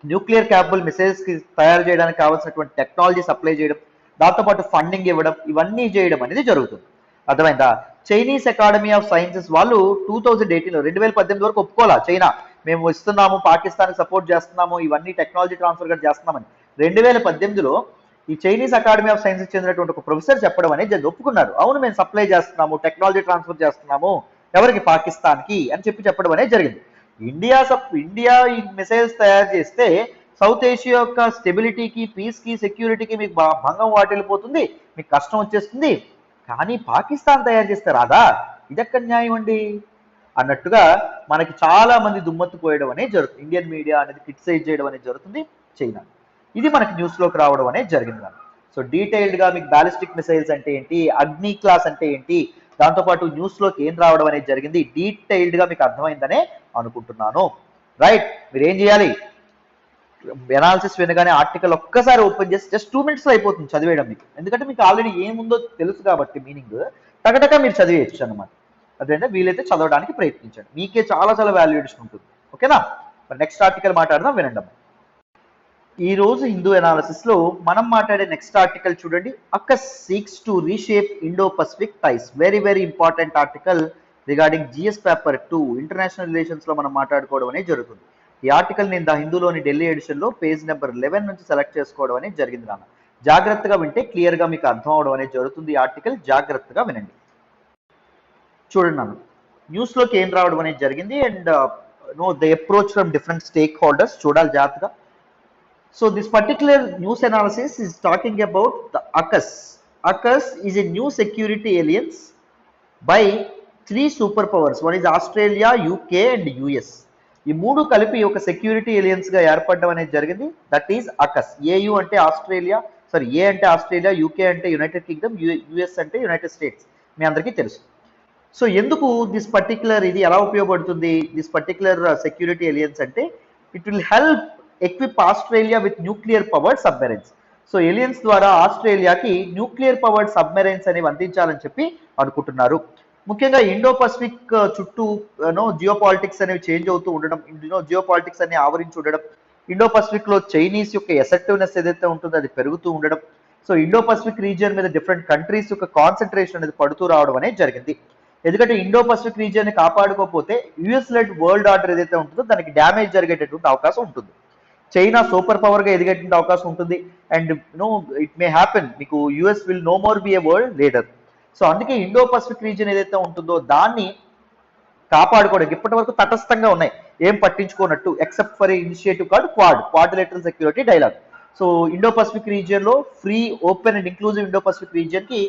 న్యూక్లియర్ క్యాపబుల్ మిసైల్స్ కి తయారు చేయడానికి కావాల్సినటువంటి టెక్నాలజీ సప్లై చేయడం, దాంతోపాటు ఫండింగ్ ఇవ్వడం, ఇవన్నీ చేయడం అనేది జరుగుతుంది. అర్థమైందా? చైనీస్ అకాడమీ ఆఫ్ సైన్సెస్ వాళ్ళు 2018లో 2018 వరకు ఒప్పుకోవాలా చైనా మేము ఇస్తున్నాము, పాకిస్తాన్ సపోర్ట్ చేస్తున్నాము, ఇవన్నీ టెక్నాలజీ ట్రాన్స్ఫర్ కూడా చేస్తున్నామని. 2018లో ఈ చైనీస్ అకాడమీ ఆఫ్ సైన్సెస్ చెందినటువంటి ఒక ప్రొఫెసర్ చెప్పడం అనేది ఒప్పుకున్నారు. అవును, మేము సప్లై చేస్తున్నాము, టెక్నాలజీ ట్రాన్స్ఫర్ చేస్తున్నాము, ఎవరికి? పాకిస్తాన్ కి అని చెప్పడం అనేది జరిగింది. ఇండియా ఈ మిసైల్స్ తయారు చేస్తే సౌత్ ఏషియా యొక్క స్టెబిలిటీకి, పీస్కి, సెక్యూరిటీకి మీకు భంగం వాటిల్లిపోతుంది, మీకు కష్టం వచ్చేస్తుంది. కానీ పాకిస్తాన్ తయారు చేస్తే రాదా? ఇదెక్కడ న్యాయం అండి అన్నట్టుగా మనకి చాలా మంది దుమ్మత్తు పోయడం అనేది జరుగుతుంది. ఇండియన్ మీడియా అనేది క్రిటిసైజ్ చేయడం అనేది జరుగుతుంది చైనా. ఇది మనకి న్యూస్లోకి రావడం అనేది జరిగింది. సో డీటెయిల్డ్గా మీకు బ్యాలిస్టిక్ మిసైల్స్ అంటే ఏంటి, అగ్ని క్లాస్ అంటే ఏంటి, దాంతోపాటు న్యూస్లోకి ఏం రావడం అనేది జరిగింది, డీటెయిల్డ్గా మీకు అర్థమైందనే అనుకుంటున్నాను, రైట్. మీరు ఏం చేయాలి? ఎనాలిసిస్ వినగానే ఆర్టికల్ ఒక్కసారి ఓపెన్ చేసి జస్ట్ 2 minutes అయిపోతుంది చదివేయడం మీకు, ఎందుకంటే మీకు ఆల్రెడీ ఏముందో తెలుసు కాబట్టి మీనింగ్ టకటక మీరు చదివేయచ్చు అనమాట. అదేంటే వీలైతే చదవడానికి ప్రయత్నించండి, మీకే చాలా చాలా వాల్యుయేషన్ ఉంటుంది. ఓకేనా? మరి నెక్స్ట్ ఆర్టికల్ మాట్లాడదాం, వినండి. ఈ రోజు హిందూ అనాలిసిస్ లో మనం మాట్లాడే నెక్స్ట్ ఆర్టికల్ చూడండి. AUKUS seeks to reshape Indo Pacific ties. Very very important article regarding GS paper 2 international relations లో మనం మాట్లాడుకోవడం అనేది జరుగుతుంది. ఈ ఆర్టికల్ నేను ద హిందూలోని ఢిల్లీ ఎడిషన్ లో పేజ్ నెంబర్ 11 నుంచి సెలెక్ట్ చేసుకోవడం అనేది జరిగింది. నాన్న జాగ్రత్తగా వింటే క్లియర్ గా మీకు అర్థం అవడం అనేది జరుగుతుంది. ఈ ఆర్టికల్ జాగ్రత్తగా వినండి. చూడండి నాన్న, న్యూస్ లోకి ఏం రావడం అనేది జరిగింది and the approach from different stake holders చూడాలి జాగ్రత్తగా. So this particular news analysis is talking about the AUKUS. AUKUS is a new security alliance by 3 superpowers. One is Australia, UK and US. ఈ మూడు కలిపి ఒక security aliens గా ఏర్పడడం అనేది జరిగింది. That is AUKUS. ఏయు అంటే ఆస్ట్రేలియా, సారీ ఏ అంటే ఆస్ట్రేలియా, యూకే అంటే యునైటెడ్ కింగ్డమ్, యుఎస్ అంటే యునైటెడ్ స్టేట్స్. మీ అందరికీ తెలుసు. సో ఎందుకు దిస్ పర్టికులర్ ఇది ఎలా ఉపయోగపడుతుంది? దిస్ పర్టికులర్ సెక్యూరిటీ ఎలియన్స్ అంటే it will help equip Australia with nuclear powered submarines. So alliance ద్వారా ఆస్ట్రేలియాకి న్యూక్లియర్ పవర్డ్ సబ్మెరైన్స్ అనేవి అందించాలని చెప్పి అనుకుంటున్నారు. ముఖ్యంగా ఇండో పసిఫిక్ చుట్టూ జియో పాలిటిక్స్ అనేవి చేంజ్ అవుతూ ఉండడం, జియో పాలిటిక్స్ అన్ని ఆవరించి ఉండడం, ఇండో పసిఫిక్ లో చైనీస్ యొక్క ఎసెప్టివ్నెస్ ఏదైతే ఉంటుందో అది పెరుగుతూ ఉండడం, సో ఇండో పసిఫిక్ రీజియన్ మీద డిఫరెంట్ కంట్రీస్ యొక్క కాన్సన్ట్రేషన్ అనేది పడుతూ రావడం అనేది జరిగింది. ఎందుకంటే ఇండో పసిఫిక్ రీజియన్ ని కాపాడుకోకపోతే యుఎస్ లెడ్ వరల్డ్ ఆర్డర్ ఏదైతే ఉంటుందో దానికి డ్యామేజ్ జరిగేటటువంటి అవకాశం ఉంటుంది. చైనా సూపర్ పవర్ గా ఎదిగేటువంటి అవకాశం ఉంటుంది. అండ్ ఇట్ మే హ్యాపెన్, మీకు US will no more be a world leader. So అందుకే ఇండో పసిఫిక్ రీజియన్ ఏదైతే ఉంటుందో దాన్ని కాపాడుకోవడానికి ఇప్పటి వరకు తటస్థంగా ఉన్నాయి, ఏం పట్టించుకోనట్టు, except for initiative called quadrilateral security dialogue. So Indo Pacific region లో free, open and inclusive Indo Pacific region కి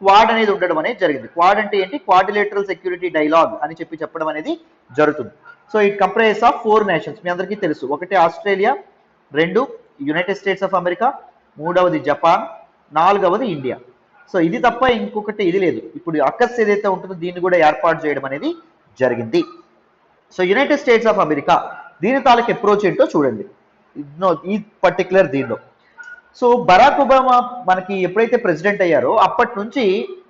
క్వాడ్ అనేది ఉండడం అనేది జరిగింది. క్వాడ్ అంటే ఏంటి? క్వాడ్రిలేటరల్ సెక్యూరిటీ డైలాగ్ అని చెప్పడం అనేది జరుగుతుంది. So it comprise of 4 nations, మీ అందరికీ తెలుసు. ఒకటి Australia, 2 united states of America, 3వది జపాన్, 4వది ఇండియా. సో ఇది తప్ప ఇంకొకటి ఇది లేదు. ఇప్పుడు అకస్ ఏదైతే ఉంటుందో దీన్ని కూడా ఏర్పాటు చేయడం అనేది జరిగింది. So United states of America దీని తాలూకు అప్రోచ్ ఏంటో చూడండి ఈ పర్టికులర్ దీనిలో. సో బరాక్ ఒబామా మనకి ఎప్పుడైతే ప్రెసిడెంట్ అయ్యారో అప్పటి నుంచి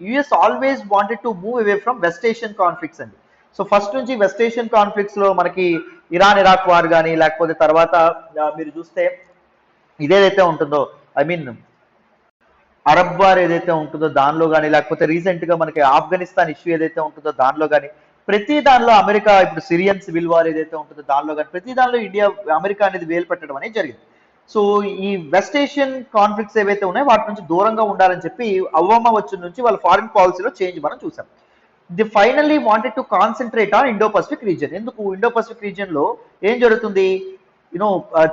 US always wanted to move away from west Asian conflicts అండి. సో ఫస్ట్ నుంచి వెస్ట్ ఏషియన్ కాన్ఫ్లిక్ట్స్ లో మనకి ఇరాన్ ఇరాక్ వార్ కానీ, లేకపోతే తర్వాత మీరు చూస్తే ఇదేదైతే ఉంటుందో ఐ మీన్ అరబ్ వార్ ఏదైతే ఉంటుందో దానిలో కానీ, లేకపోతే రీసెంట్ గా మనకి ఆఫ్ఘనిస్తాన్ ఇష్యూ ఏదైతే ఉంటుందో దానిలో కానీ, ప్రతి దానిలో అమెరికా, ఇప్పుడు సిరియన్ సివిల్ వార్ ఏదైతే ఉంటుందో దానిలో కానీ, ప్రతి దానిలో అమెరికా అనేది వేలు పెట్టడం అనేది జరిగింది. సో ఈ వెస్ట్ ఏషియన్ కాన్ఫ్లిక్ట్స్ ఏవైతే ఉన్నాయో వాటి నుంచి దూరంగా ఉండాలని చెప్పి ఒబామా వచ్చిన నుంచి వాళ్ళ ఫారిన్ పాలసీలో చేంజ్ మనం చూసాం. The finally wanted to concentrate on Indo Pacific region. ఎందుకు? ఇండో పసిఫిక్ రీజియన్ లో ఏం జరుగుతుంది,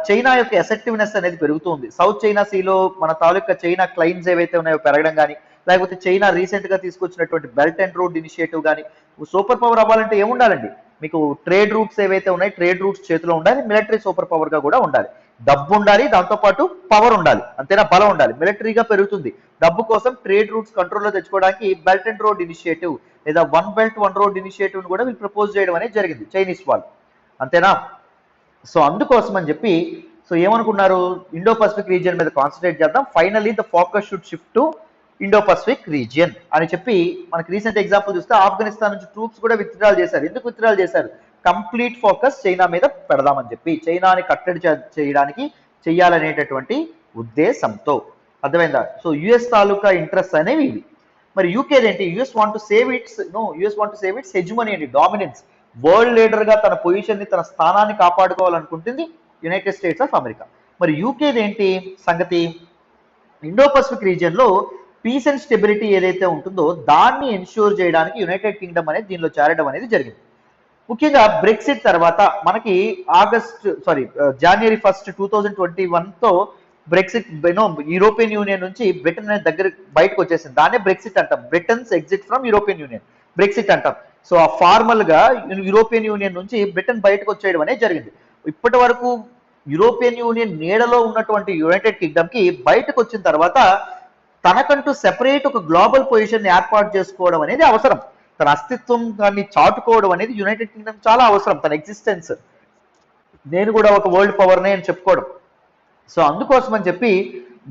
చైనా యొక్క ఎసెప్టివ్నెస్ అనేది పెరుగుతుంది. సౌత్ చైనా సీలో మన తాలూకా చైనా క్లైమ్స్ ఏవైతే ఉన్నాయో పెరగడం కానీ, లేకపోతే చైనా రీసెంట్ గా తీసుకొచ్చినటువంటి బెల్ట్ అండ్ రోడ్ ఇనిషియేటివ్ కానీ, సూపర్ పవర్ అవ్వాలంటే ఏముండాలండి, మీకు ట్రేడ్ రూట్స్ ఏవైతే ఉన్నాయి ట్రేడ్ రూట్స్ చేతిలో ఉండాలి, మిలిటరీ సూపర్ పవర్ గా కూడా ఉండాలి, డబ్బు ఉండాలి, దాంతోపాటు పవర్ ఉండాలి, అంతేనా, బలం ఉండాలి. మిలిటరీగా పెరుగుతుంది, డబ్బు కోసం ట్రేడ్ రూట్స్ కంట్రోల్లో తెచ్చుకోవడానికి బెల్ట్ అండ్ రోడ్ ఇనిషియేటివ్ లేదా one belt one road initiative కూడా వీళ్ళు ప్రపోజ్ చేయడం అనేది జరిగింది చైనీస్ వాళ్ళు, అంతేనా. సో అందుకోసం అని చెప్పి సో ఏమనుకున్నారు, ఇండో పసిఫిక్ రీజియన్ మీద కాన్సన్ట్రేట్ చేద్దాం, finally the focus should shift to Indo Pacific region అని చెప్పి మనకి రీసెంట్ ఎగ్జాంపుల్ చూస్తే ఆఫ్ఘనిస్తాన్ నుంచి ట్రూప్స్ కూడా విత్డ్రాల్ చేశారు. ఎందుకు విత్డ్రాల్ చేశారు? కంప్లీట్ ఫోకస్ చైనా మీద పెడదామని చెప్పి, చైనాని కట్టడి చేయడానికి చెయ్యాలనేటటువంటి ఉద్దేశంతో, అర్థమైందా. సో యుఎస్ తాలూకా ఇంట్రెస్ట్ అనేవి ఇవి. మరి యూకే ఏంటి, US want to save it's హెజ్మనీ అండి, డామినెన్స్, వరల్డ్ లీడర్ గా తన పొజిషన్ ని, తన స్థానాన్ని కాపాడుకోవాలనుకుంటుంది యునైటెడ్ స్టేట్స్ ఆఫ్ అమెరికా. మరి యూకేది ఏంటి సంగతి, ఇండో పసిఫిక్ రీజియన్ లో పీస్ అండ్ స్టెబిలిటీ ఏదైతే ఉంటుందో దాన్ని ఎన్ష్యూర్ చేయడానికి యునైటెడ్ కింగ్డమ్ అనేది దీనిలో చేరడం అనేది జరిగింది. ముఖ్యంగా బ్రెక్సిట్ తర్వాత మనకి జనవరి 1, 2021 తో బ్రెక్సిట్ యూరోపియన్ యూనియన్ నుంచి బ్రిటన్ అనేది బయటకు వచ్చేసింది. దాన్నే బ్రెక్సిట్ అంటాం, Britons exit from European union, Brexit అంటాం. సో ఆ ఫార్మల్ గా యూరోపియన్ యూనియన్ నుంచి బ్రిటన్ బయటకు వచ్చేయడం అనేది జరిగింది. ఇప్పటి వరకు యూరోపియన్ యూనియన్ నీడలో ఉన్నటువంటి యునైటెడ్ కింగ్డమ్ కి బయటకు వచ్చిన తర్వాత తనకంటూ సెపరేట్ ఒక గ్లోబల్ పొజిషన్ ఏర్పాటు చేసుకోవడం అనేది అవసరం, తన అస్తిత్వం దాన్ని చాటుకోవడం అనేది యునైటెడ్ కింగ్డమ్ చాలా అవసరం, తన ఎగ్జిస్టెన్స్, నేను కూడా ఒక వరల్డ్ పవర్నే అని చెప్పుకోవడం. సో అందుకోసం అని చెప్పి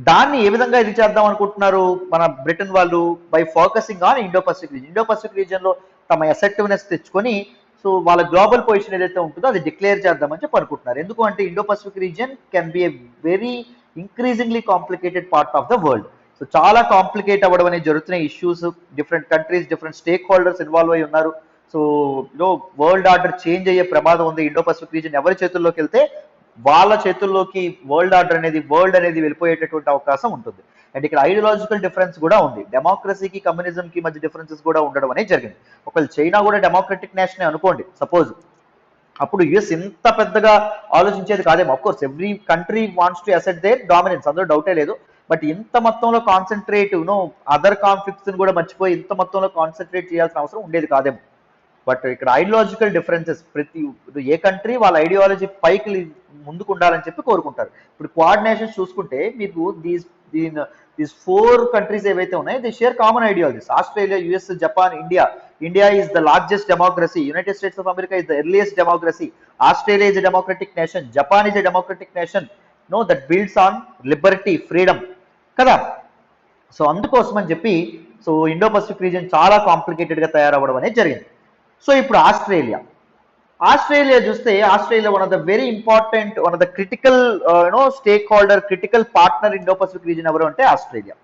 దాన్ని ఏ విధంగా ఇది చేద్దాం అనుకుంటున్నారు మన బ్రిటన్ వాళ్ళు, by focusing on Indo Pacific region లో తమ ఎసెప్టివ్నెస్ తెచ్చుకొని సో వాళ్ళ గ్లోబల్ పొజిషన్ ఏదైతే ఉంటుందో అది డిక్లేర్ చేద్దామని చెప్పి అనుకుంటున్నారు. ఎందుకు అంటే Indo Pacific region can be a very increasingly complicated part of the world. So చాలా కాంప్లికేట్ అవ్వడం అనేది జరుగుతున్నాయి, issues, different countries, different stake holders involve అయి ఉన్నారు. సో వరల్డ్ ఆర్డర్ చేంజ్ అయ్యే ప్రమాదం ఉంది. ఇండో పసిఫిక్ రీజియన్ ఎవరి చేతుల్లోకి వెళ్తే వాళ్ళ చేతుల్లోకి వరల్డ్ ఆర్డర్ అనేది, వరల్డ్ అనేది వెళ్ళిపోయేటటువంటి అవకాశం ఉంటుంది. అండ్ ఇక్కడ ఐడియాలజికల్ డిఫరెన్స్ కూడా ఉంది, డెమోక్రసీకి కమ్యూనిజం కి మధ్య డిఫరెన్సెస్ కూడా ఉండడం అనేది జరిగింది. ఒకవేళ చైనా కూడా డెమోక్రటిక్ నేషన్ అనుకోండి సపోజ్, అప్పుడు యుఎస్ ఇంత పెద్దగా ఆలోచించేది కాదేమో. Of course every country wants to assert their dominance, అందులో డౌటే లేదు. బట్ ఇంత మొత్తంలో కాన్సన్ట్రేట్ అదర్ కాన్ఫ్లిక్ట్స్ కూడా మర్చిపోయి ఇంత మొత్తంలో కాన్సన్ట్రేట్ చేయాల్సిన అవసరం ఉండేది కాదేమో. బట్ ఇక్కడ ఐడియాలజికల్ డిఫరెన్సెస్, ఏ కంట్రీ వాళ్ళ ఐడియాలజీ పైకి ముందుకు ఉండాలని చెప్పి కోరుకుంటారు. ఇప్పుడు క్వాడ్ నేషన్స్ చూసుకుంటే మీకు దీస్ 4 కంట్రీస్ ఏవైతే ఉన్నాయో they share common ideologies. Australia, US, Japan, India is the largest democracy, United states of America is the earliest democracy, Australia is a democratic nation, Japan is a democratic nation that builds on Liberty, freedom కదా. So అందుకోసం అని చెప్పి so Indo Pacific region చాలా complicated గా తయారవ్వడం అనేది జరిగింది. So ఇప్పుడు Australia చూస్తే Australia one of the critical stake holder, critical partner Indo Pacific reason ఎవరు అంటే ఆస్ట్రేలియా.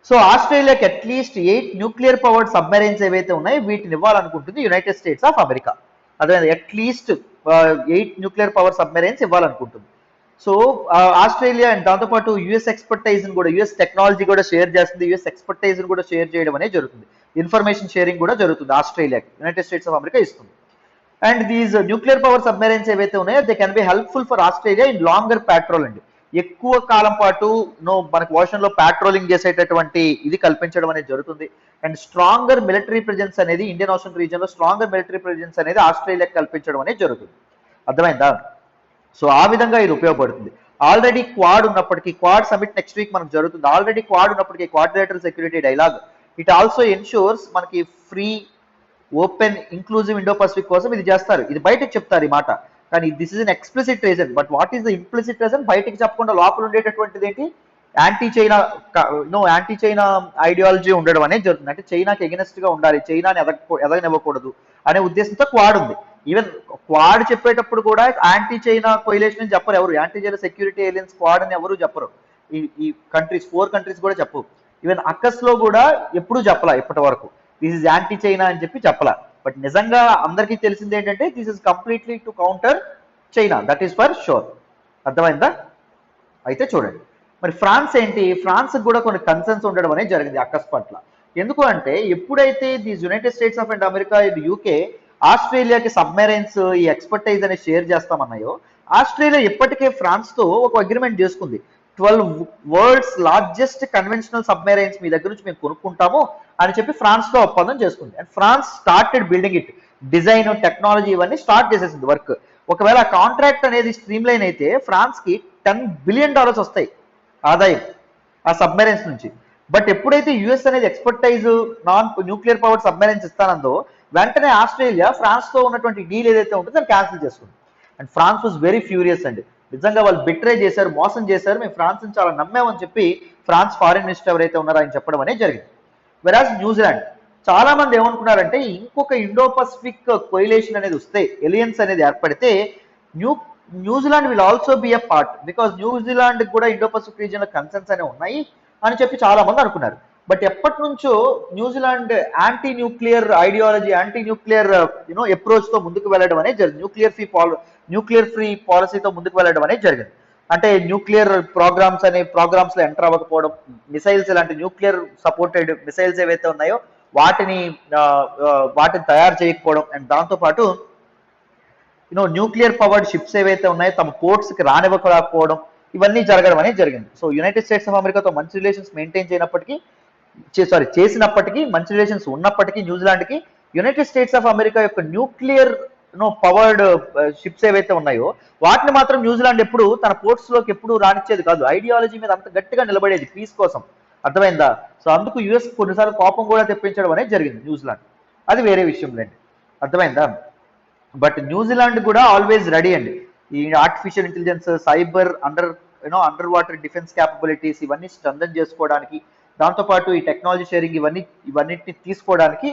సో ఆస్ట్రేలియాకి అట్లీస్ట్ 8 న్యూక్లియర్ పవర్డ్ సబ్మెరైన్స్ ఏవైతే ఉన్నాయో వీటిని ఇవ్వాలనుకుంటుంది యునైటెడ్ స్టేట్స్ ఆఫ్ అమెరికా. అదే అట్లీస్ట్ 8 న్యూక్లియర్ పవర్ సబ్మెరైన్స్ ఇవ్వాలనుకుంటుంది. సో ఆస్ట్రేలియా అండ్ దాంతోపాటు యుఎస్ ఎక్స్పర్టైజ్ కూడా, యుఎస్ టెక్నాలజీ కూడా షేర్ చేస్తుంది, యుఎస్ ఎక్స్పర్టైజ్ కూడా షేర్ చేయడం అనేది జరుగుతుంది. ఇన్ఫర్మేషన్ షేరింగ్ కూడా జరుగుతుంది ఆస్ట్రేలియాకి, యునైటెడ్ స్టేట్స్ ఆఫ్ అమెరికా ఇస్తుంది. And these nuclear power submarines ఏవైతే ఉన్నాయో they can be helpful for Australia in longer patrol అండి. ఎక్కువ కాలం పాటు మనకు ఓషన్ లో పాట్రోలింగ్ చేసేటటువంటి ఇది కల్పించడం అనేది జరుగుతుంది. అండ్ స్ట్రాంగర్ మిలిటరీ ప్రెజెన్స్ అనేది ఇండియన్ ఓషన్ రీజియన్ లో స్ట్రాంగర్ మిలిటరీ ప్రెజెన్స్ అనేది ఆస్ట్రేలియాకి కల్పించడం అనేది జరుగుతుంది. అర్థమైందా? సో ఆ విధంగా ఇది ఉపయోగపడుతుంది. ఆల్రెడీ క్వాడ్ ఉన్నప్పటికీ, క్వాడ్ సమిట్ నెక్స్ట్ వీక్ మనకు జరుగుతుంది, ఆల్రెడీ క్వాడ్ ఉన్నప్పటికీ quadrilateral security dialogue it also ensures మనకి free, open, inclusive Indo Pacific కోసం ఇది చేస్తారు. ఇది బయటకు చెప్తారు ఈ మాట, కానీ this is an explicit reason. But what is the implicit reason? బయటకు చెప్పకుండా లోపల ఉండేటటువంటిది ఏంటి? యాంటీ చైనా ఐడియాలజీ ఉండడం అనేది జరుగుతుంది. అంటే చైనాకి ఎగనెస్ట్ గా ఉండాలి, చైనాని ఎదగనివ్వకూడదు అనే ఉద్దేశంతో క్వాడ్ ఉంది. ఈవెన్ క్వాడ్ చెప్పేటప్పుడు కూడా యాంటీ చైనా కొయిలేషన్ అని చెప్పరు ఎవరు, anti China security aliens quad అని ఎవరు చెప్పరు. ఈ కంట్రీస్ 4 కంట్రీస్ కూడా చెప్పు. ఈవెన్ అక్కస్ లో కూడా ఎప్పుడూ చెప్పలా ఇప్పటి వరకు దిస్ ఇస్ యాంటీ చైనా అని చెప్పి చెప్పలా. బట్ నిజంగా అందరికీ తెలిసింది ఏంటంటే this is completely to counter China, that is for sure. అర్థమైందా? అయితే చూడండి, మరి ఫ్రాన్స్ ఏంటి? ఫ్రాన్స్ కూడా కొన్ని కన్సర్న్స్ ఉండడం అనేది జరిగింది అక్కస్ పట్ల. ఎందుకు అంటే ఎప్పుడైతే this United states of and America, ఇది యూకే ఆస్ట్రేలియాకి సబ్మెరైన్స్ ఈ ఎక్స్పర్టైజ్ అనేది షేర్ చేస్తామన్నాయో, ఆస్ట్రేలియా ఇప్పటికే ఫ్రాన్స్ తో ఒక అగ్రిమెంట్ చేసుకుంది. 12 వరల్డ్స్ లార్జెస్ట్ కన్వెన్షనల్ సబ్మెరైన్స్ మీ దగ్గర నుంచి మేము కొనుక్కుంటాము అని చెప్పి ఫ్రాన్స్ తో ఒప్పందం చేసుకుంది. And France started building it, design, technology ఇవన్నీ స్టార్ట్ చేసేసింది వర్క్. ఒకవేళ కాంట్రాక్ట్ అనేది స్ట్రీమ్ లైన్ అయితే ఫ్రాన్స్ కి $10 బిలియన్ వస్తాయి ఆదాయం ఆ సబ్మెరైన్స్ నుంచి. బట్ ఎప్పుడైతే యుఎస్ అనేది expertise non nuclear power submarines ఇస్తానందో వెంటనే ఆస్ట్రేలియా ఫ్రాన్స్ తో ఉన్నటువంటి డీల్ ఏదైతే ఉంటుందో దాన్ని క్యాన్సిల్ చేసుకుంది. And France was very furious అండి. నిజంగా వాళ్ళు బిట్రే చేశారు, మోసం చేశారు, మేము ఫ్రాన్స్ ని చాలా నమ్మామని చెప్పి ఫ్రాన్స్ ఫారిన్ మినిస్టర్ ఎవరైతే ఉన్నారో ఆయన చెప్పడం అనేది జరిగింది. వెరాజ్ న్యూజిలాండ్ చాలా మంది ఏమనుకున్నారంటే ఇంకొక ఇండో పసిఫిక్ కొయిలేషన్ అనేది వస్తే, ఎలియన్స్ అనేది ఏర్పడితే New Zealand will also be a part, because New Zealand కూడా ఇండో పసిఫిక్ రీజియన్ లో కన్సర్న్స్ అనేవి ఉన్నాయి అని చెప్పి చాలా మంది అనుకున్నారు. బట్ ఎప్పటి నుంచో New Zealand anti nuclear ideology, anti nuclear approach తో ముందుకు వెళ్ళడం అనేది జరిగింది. న్యూక్లియర్ ఫ్రీ పాలసీతో ముందుకు వెళ్ళడం అనేది జరిగింది. అంటే న్యూక్లియర్ ప్రోగ్రామ్స్ లో ఎంటర్ అవ్వకపోవడం, మిసైల్స్, ఇలాంటి న్యూక్లియర్ సపోర్టెడ్ మిసైల్స్ ఏవైతే ఉన్నాయో వాటిని తయారు చేయకపోవడం, అండ్ దాంతోపాటు న్యూక్లియర్ పవర్డ్ షిప్స్ ఏవైతే ఉన్నాయో తమ పోర్ట్స్ కి రానివ్వకపోవడం, ఇవన్నీ జరగడం అనేది జరిగింది. సో యునైటెడ్ స్టేట్స్ ఆఫ్ అమెరికాతో మంచి రిలేషన్స్ మెయింటైన్ చేసినప్పటికీ, మంచి రిలేషన్స్ ఉన్నప్పటికీ న్యూజిలాండ్ కి యునైటెడ్ స్టేట్స్ ఆఫ్ అమెరికా యొక్క న్యూక్లియర్ పవర్డ్ షిప్స్ ఏవైతే ఉన్నాయో వాటిని మాత్రం న్యూజిలాండ్ ఎప్పుడు తన పోర్ట్స్ లోకి ఎప్పుడు రానిచ్చేది కాదు. ఐడియాలజీ మీద అంత గట్టిగా నిలబడేది పీస్ కోసం. అర్థమైందా? సో అందుకు యుఎస్ కొన్నిసార్లు కోపం కూడా తెప్పించడం అనేది జరిగింది న్యూజిలాండ్. అది వేరే విషయం లేండి. అర్థమైందా? బట్ న్యూజిలాండ్ కూడా ఆల్వేస్ రెడీ అండి. ఈ artificial intelligence, cyber, under water defence capabilities ఇవన్నీ స్ట్రెంథన్ చేసుకోవడానికి, దాంతోపాటు ఈ టెక్నాలజీ షేరింగ్ ఇవన్నిటిని తీసుకోవడానికి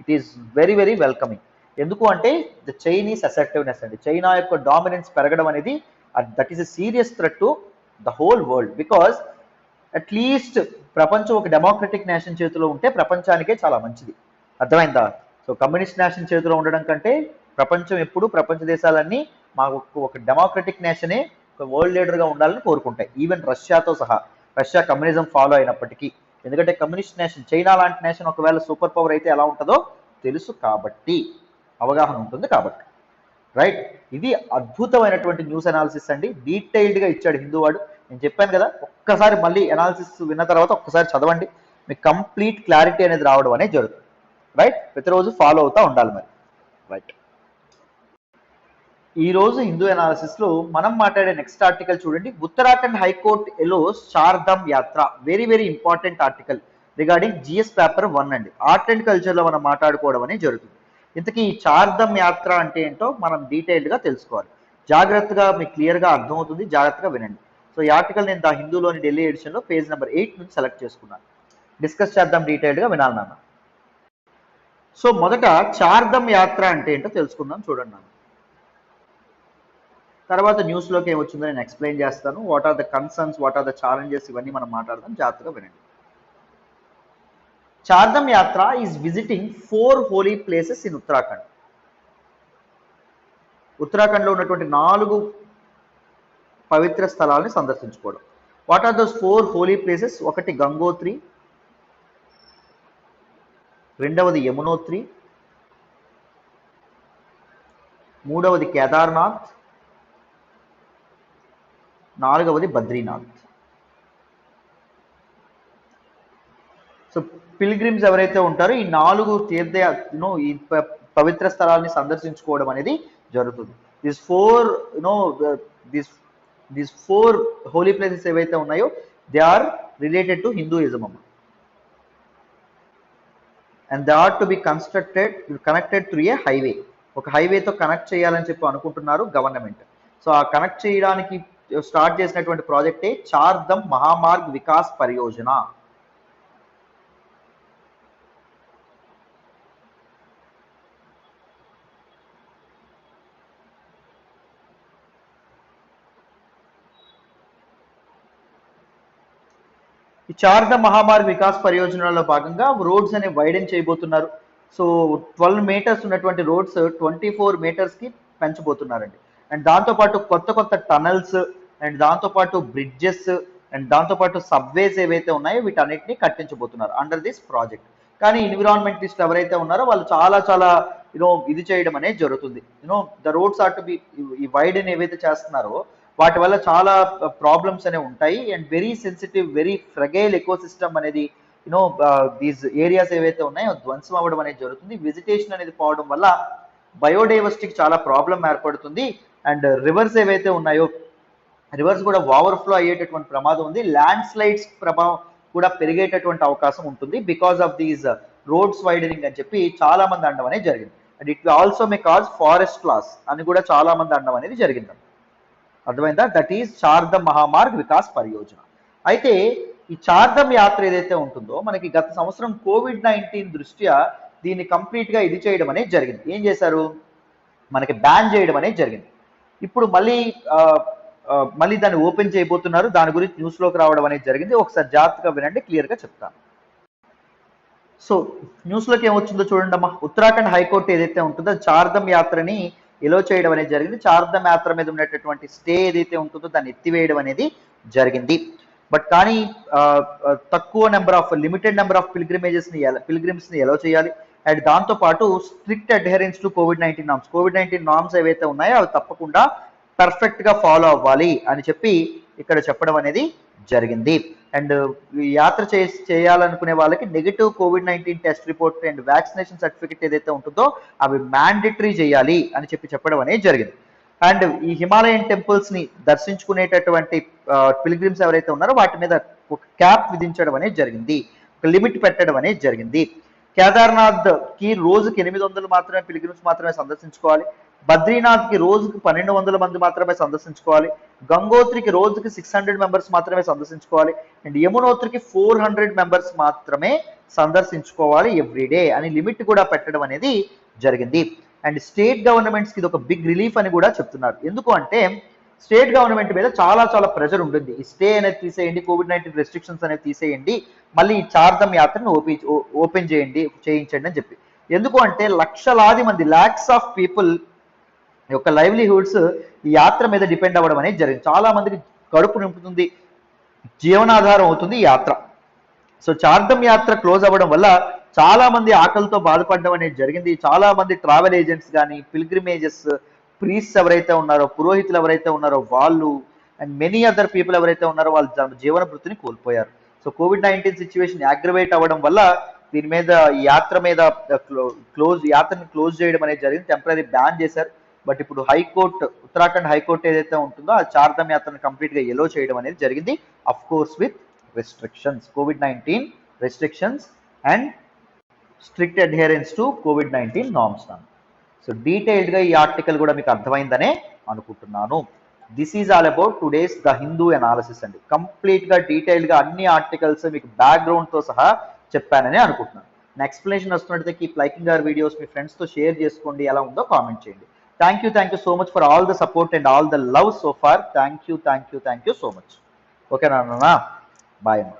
it is very very welcoming. ఎందుకు అంటే ద చైనీస్ అసెప్టివ్నెస్ అండి, చైనా యొక్క డామినెన్స్ పెరగడం అనేది that is a serious threat to the whole world. Because at least ప్రపంచం ఒక డెమోక్రటిక్ నేషన్ చేతిలో ఉంటే ప్రపంచానికే చాలా మంచిది. అర్థమైందా? సో కమ్యూనిస్ట్ నేషన్ చేతిలో ఉండడం కంటే ప్రపంచ దేశాలన్నీ మాకు ఒక డెమోక్రటిక్ నేషనే ఒక వరల్డ్ లీడర్ గా ఉండాలని కోరుకుంటాయి, ఈవెన్ రష్యాతో సహా. రష్యా కమ్యూనిజం ఫాలో అయినప్పటికీ, ఎందుకంటే కమ్యూనిస్ట్ నేషన్ చైనా లాంటి నేషన్ ఒకవేళ సూపర్ పవర్ అయితే ఎలా ఉంటుందో తెలుసు కాబట్టి, అవగాహన ఉంటుంది కాబట్టి. రైట్, ఇది అద్భుతమైనటువంటి న్యూస్ అనాలిసిస్ అండి. డీటెయిల్డ్ గా ఇచ్చాడు హిందూ వాడు. నేను చెప్పాను కదా, ఒక్కసారి మళ్ళీ అనాలిసిస్ విన్న తర్వాత ఒక్కసారి చదవండి, మీకు కంప్లీట్ క్లారిటీ అనేది రావడం అనేది జరుగుతుంది. రైట్, ప్రతిరోజు ఫాలో అవుతా ఉండాలి మరి. రైట్, ఈ రోజు హిందూ అనాలిసిస్ లో మనం మాట్లాడే నెక్స్ట్ ఆర్టికల్ చూడండి. Uttarakhand high court allows Chardham Yatra, very very important article regarding GS paper 1 అండి. ఆర్ట్ అండ్ కల్చర్ లో మనం మాట్లాడుకోవడం అనేది జరుగుతుంది. ఇంతకీ ఈ చార్ధామ్ యాత్ర అంటే ఏంటో మనం డీటెయిల్డ్ గా తెలుసుకోవాలి. జాగ్రత్తగా మీకు క్లియర్ గా అర్థమవుతుంది, జాగ్రత్తగా వినండి. సో ఈ ఆర్టికల్ నేను ద హిందూలోని ఢిల్లీ ఎడిషన్ లో పేజ్ నెంబర్ 8 నుంచి సెలెక్ట్ చేసుకున్నాను. డిస్కస్ చేద్దాం, డీటెయిల్డ్ గా వినాలి నాన్న. సో మొదట చార్ధామ్ యాత్ర అంటే ఏంటో తెలుసుకుందాం. చూడండి నాన్న, తర్వాత న్యూస్లోకి ఏమొచ్చిందో నేను ఎక్స్ప్లెయిన్ చేస్తాను. What are the concerns, what are the challenges, ఇవన్నీ మనం మాట్లాడదాం. జాగ్రత్తగా వినండి. Chardham yatra is visiting 4 holy places in Uttarakhand. ఉత్తరాఖండ్లో ఉన్నటువంటి 4 పవిత్ర స్థలాలని సందర్శించుకోవడం. What are those 4 holy places? ఒకటి గంగోత్రి, రెండవది యమునోత్రి, మూడవది కేదార్నాథ్, నాలుగవది బద్రీనాథ్. సో పిల్గ్రిమ్స్ ఎవరైతే ఉంటారో ఈ 4 తీర్థయాత్రను, ఈ పవిత్ర స్థలాన్ని సందర్శించుకోవడం అనేది జరుగుతుంది. దీస్ ఫోర్ హోలీ ప్లేసెస్ ఏవైతే ఉన్నాయో they are related to Hinduism అమ్మ. And they are to be connected through a highway. ఒక హైవేతో కనెక్ట్ చేయాలని చెప్పి అనుకుంటున్నారు గవర్నమెంట్. సో ఆ కనెక్ట్ చేయడానికి స్టార్ట్ చేసినటువంటి ప్రాజెక్టే చార్ధమ్ మహామార్గ్ వికాస్ పరియోజన. ఈ చార్ధమ్ మహామార్గ్ వికాస్ పరియోజనలో భాగంగా రోడ్స్ అనేవి వైడెన్ చేయబోతున్నారు. సో 12 మీటర్స్ ఉన్నటువంటి రోడ్స్ 24 మీటర్స్కి పెంచబోతున్నారండి. అండ్ దాంతోపాటు కొత్త కొత్త టనల్స్, అండ్ దాంతోపాటు బ్రిడ్జెస్, అండ్ దాంతోపాటు సబ్వేస్ ఏవైతే ఉన్నాయో వీటన్నిటిని కట్టించబోతున్నారు అండర్ దిస్ ప్రాజెక్ట్. కానీ ఎన్విరాన్మెంటలిస్ట్ ఎవరైతే ఉన్నారో వాళ్ళు చాలా ఇది చేయడం అనేది జరుగుతుంది. The roads are to be, ఈ వైడెన్ ఏవైతే చేస్తున్నారో వాటి వల్ల చాలా ప్రాబ్లమ్స్ అనేవి ఉంటాయి. And very sensitive, very fragile ecosystem అనేది దీస్ ఏరియాస్ ఏవైతే ఉన్నాయో ధ్వంసం అవ్వడం అనేది జరుగుతుంది. వెజిటేషన్ అనేది పోవడం వల్ల బయోడైవర్సిటీకి చాలా ప్రాబ్లం ఏర్పడుతుంది. అండ్ రివర్స్ ఏవైతే ఉన్నాయో రివర్స్ కూడా ఓవర్ఫ్లో అయ్యేటటువంటి ప్రమాదం ఉంది. ల్యాండ్ స్లైడ్స్ ప్రభావం కూడా పెరిగేటటువంటి అవకాశం ఉంటుంది because of these roads widening అని చెప్పి చాలా మంది అనడం అనేది జరిగింది. And it also may cause forest loss అని కూడా చాలా మంది అనడం అనేది జరిగింది. అర్థమైందా? That is Chardham Mahamarg Vikas Pariyojana. అయితే ఈ చార్ధమ్ యాత్ర ఏదైతే ఉంటుందో మనకి గత సంవత్సరం కోవిడ్-19 దృష్ట్యా దీన్ని కంప్లీట్గా ఇది చేయడం అనేది జరిగింది. ఏం చేశారు? మనకి బ్యాన్ చేయడం అనేది జరిగింది. ఇప్పుడు మళ్ళీ దాన్ని ఓపెన్ చేయబోతున్నారు. దాని గురించి న్యూస్లోకి రావడం అనేది జరిగింది. ఒకసారి జాగ్రత్తగా వినండి, క్లియర్గా చెప్తాను. సో న్యూస్లోకి ఏమొచ్చిందో చూడండి అమ్మా. ఉత్తరాఖండ్ హైకోర్టు ఏదైతే ఉంటుందో చార్ధమ్ యాత్రని ఎలో చేయడం అనేది జరిగింది. చార్ధమ్ యాత్ర మీద ఉన్నటువంటి స్టే ఏదైతే ఉంటుందో దాన్ని ఎత్తివేయడం అనేది జరిగింది. బట్ కానీ తక్కువ లిమిటెడ్ నెంబర్ ఆఫ్ పిల్గ్రిమ్స్ని ఎలో చేయాలి. అండ్ దాంతోపాటు strict adherence to COVID-19 norms. COVID-19 norms ఏవైతే ఉన్నాయో అవి తప్పకుండా పర్ఫెక్ట్గా ఫాలో అవ్వాలి అని చెప్పి ఇక్కడ చెప్పడం అనేది జరిగింది. అండ్ యాత్ర చేయాలనుకునే వాళ్ళకి negative COVID-19 test report and vaccination certificate ఏదైతే ఉంటుందో అవి మ్యాండేటరీ చేయాలి అని చెప్పడం అనేది జరిగింది. అండ్ ఈ హిమాలయన్ టెంపుల్స్ని దర్శించుకునేటటువంటి పిల్గ్రిమ్స్ ఎవరైతే ఉన్నారో వాటి మీద ఒక క్యాప్ విధించడం అనేది జరిగింది, ఒక లిమిట్ పెట్టడం అనేది జరిగింది. కేదార్నాథ్కి రోజుకి 800 మాత్రమే పిల్గ్రిమ్స్ మాత్రమే సందర్శించుకోవాలి. బద్రీనాథ్కి రోజుకి 1200 మంది మాత్రమే సందర్శించుకోవాలి. గంగోత్రికి రోజుకి 600 మెంబర్స్ మాత్రమే సందర్శించుకోవాలి. అండ్ యమునోత్రికి 400 మెంబర్స్ మాత్రమే సందర్శించుకోవాలి ఎవ్రీడే అని లిమిట్ కూడా పెట్టడం అనేది జరిగింది. అండ్ స్టేట్ గవర్నమెంట్స్కి ఇది ఒక బిగ్ రిలీఫ్ అని కూడా చెప్తున్నారు. ఎందుకు అంటే స్టేట్ గవర్నమెంట్ మీద చాలా ప్రెజర్ ఉంటుంది. ఈ స్టే అనేది తీసేయండి, కోవిడ్-19 రెస్ట్రిక్షన్స్ అనేది తీసేయండి, మళ్ళీ ఈ చార్ధమ్ యాత్రను ఓపెన్ చేయించండి అని చెప్పి. ఎందుకు అంటే లక్షలాది మంది, ల్యాక్స్ ఆఫ్ పీపుల్ యొక్క లైవ్లీహుడ్స్ ఈ యాత్ర మీద డిపెండ్ అవ్వడం అనేది జరిగింది. చాలా మందికి కడుపు నింపుతుంది, జీవనాధారం అవుతుంది ఈ యాత్ర. సో చార్ధమ్ యాత్ర క్లోజ్ అవ్వడం వల్ల చాలా మంది ఆకలితో బాధపడడం అనేది జరిగింది. చాలా మంది ట్రావెల్ ఏజెంట్స్ కానీ, పిల్గ్రిమేజెస్ ప్రీస్ట్స్ ఎవరైతే ఉన్నారో, పురోహితులు ఎవరైతే ఉన్నారో వాళ్ళు, అండ్ మెనీ అదర్ పీపుల్ ఎవరైతే ఉన్నారో వాళ్ళు జీవన వృత్తిని కోల్పోయారు. సో కోవిడ్-19 సిచ్యువేషన్ అగ్రవేట్ అవ్వడం వల్ల దీని మీద ఈ యాత్ర మీద యాత్రని క్లోజ్ చేయడం అనేది జరిగింది. టెంపరీ బ్యాన్ చేశారు. బట్ ఇప్పుడు హైకోర్టు, ఉత్తరాఖండ్ హైకోర్టు ఏదైతే ఉంటుందో ఆ చార్ధమ్ యాత్రను కంప్లీట్గా ఎలో చేయడం అనేది జరిగింది. Of course with restrictions, COVID-19 restrictions and strict adherence to COVID-19 norms. So డీటెయిల్డ్గా ఈ ఆర్టికల్ కూడా మీకు అర్థమైందనే అనుకుంటున్నాను. This is all about today's the Hindu analysis అండి. కంప్లీట్గా డీటెయిల్డ్గా అన్ని ఆర్టికల్స్ మీకు బ్యాక్గ్రౌండ్తో సహా చెప్పానని అనుకుంటున్నాను. నా ఎక్స్ప్లెనేషన్ వస్తున్నట్టయితే కీప్ లైకింగ్ అవర్ వీడియోస్, మీ ఫ్రెండ్స్తో షేర్ చేసుకోండి, ఎలా ఉందో కామెంట్ చేయండి. Thank you so much for all the support and all the love so far. Thank you so much. ఓకేనా అన్న, బాయ్ అన్న.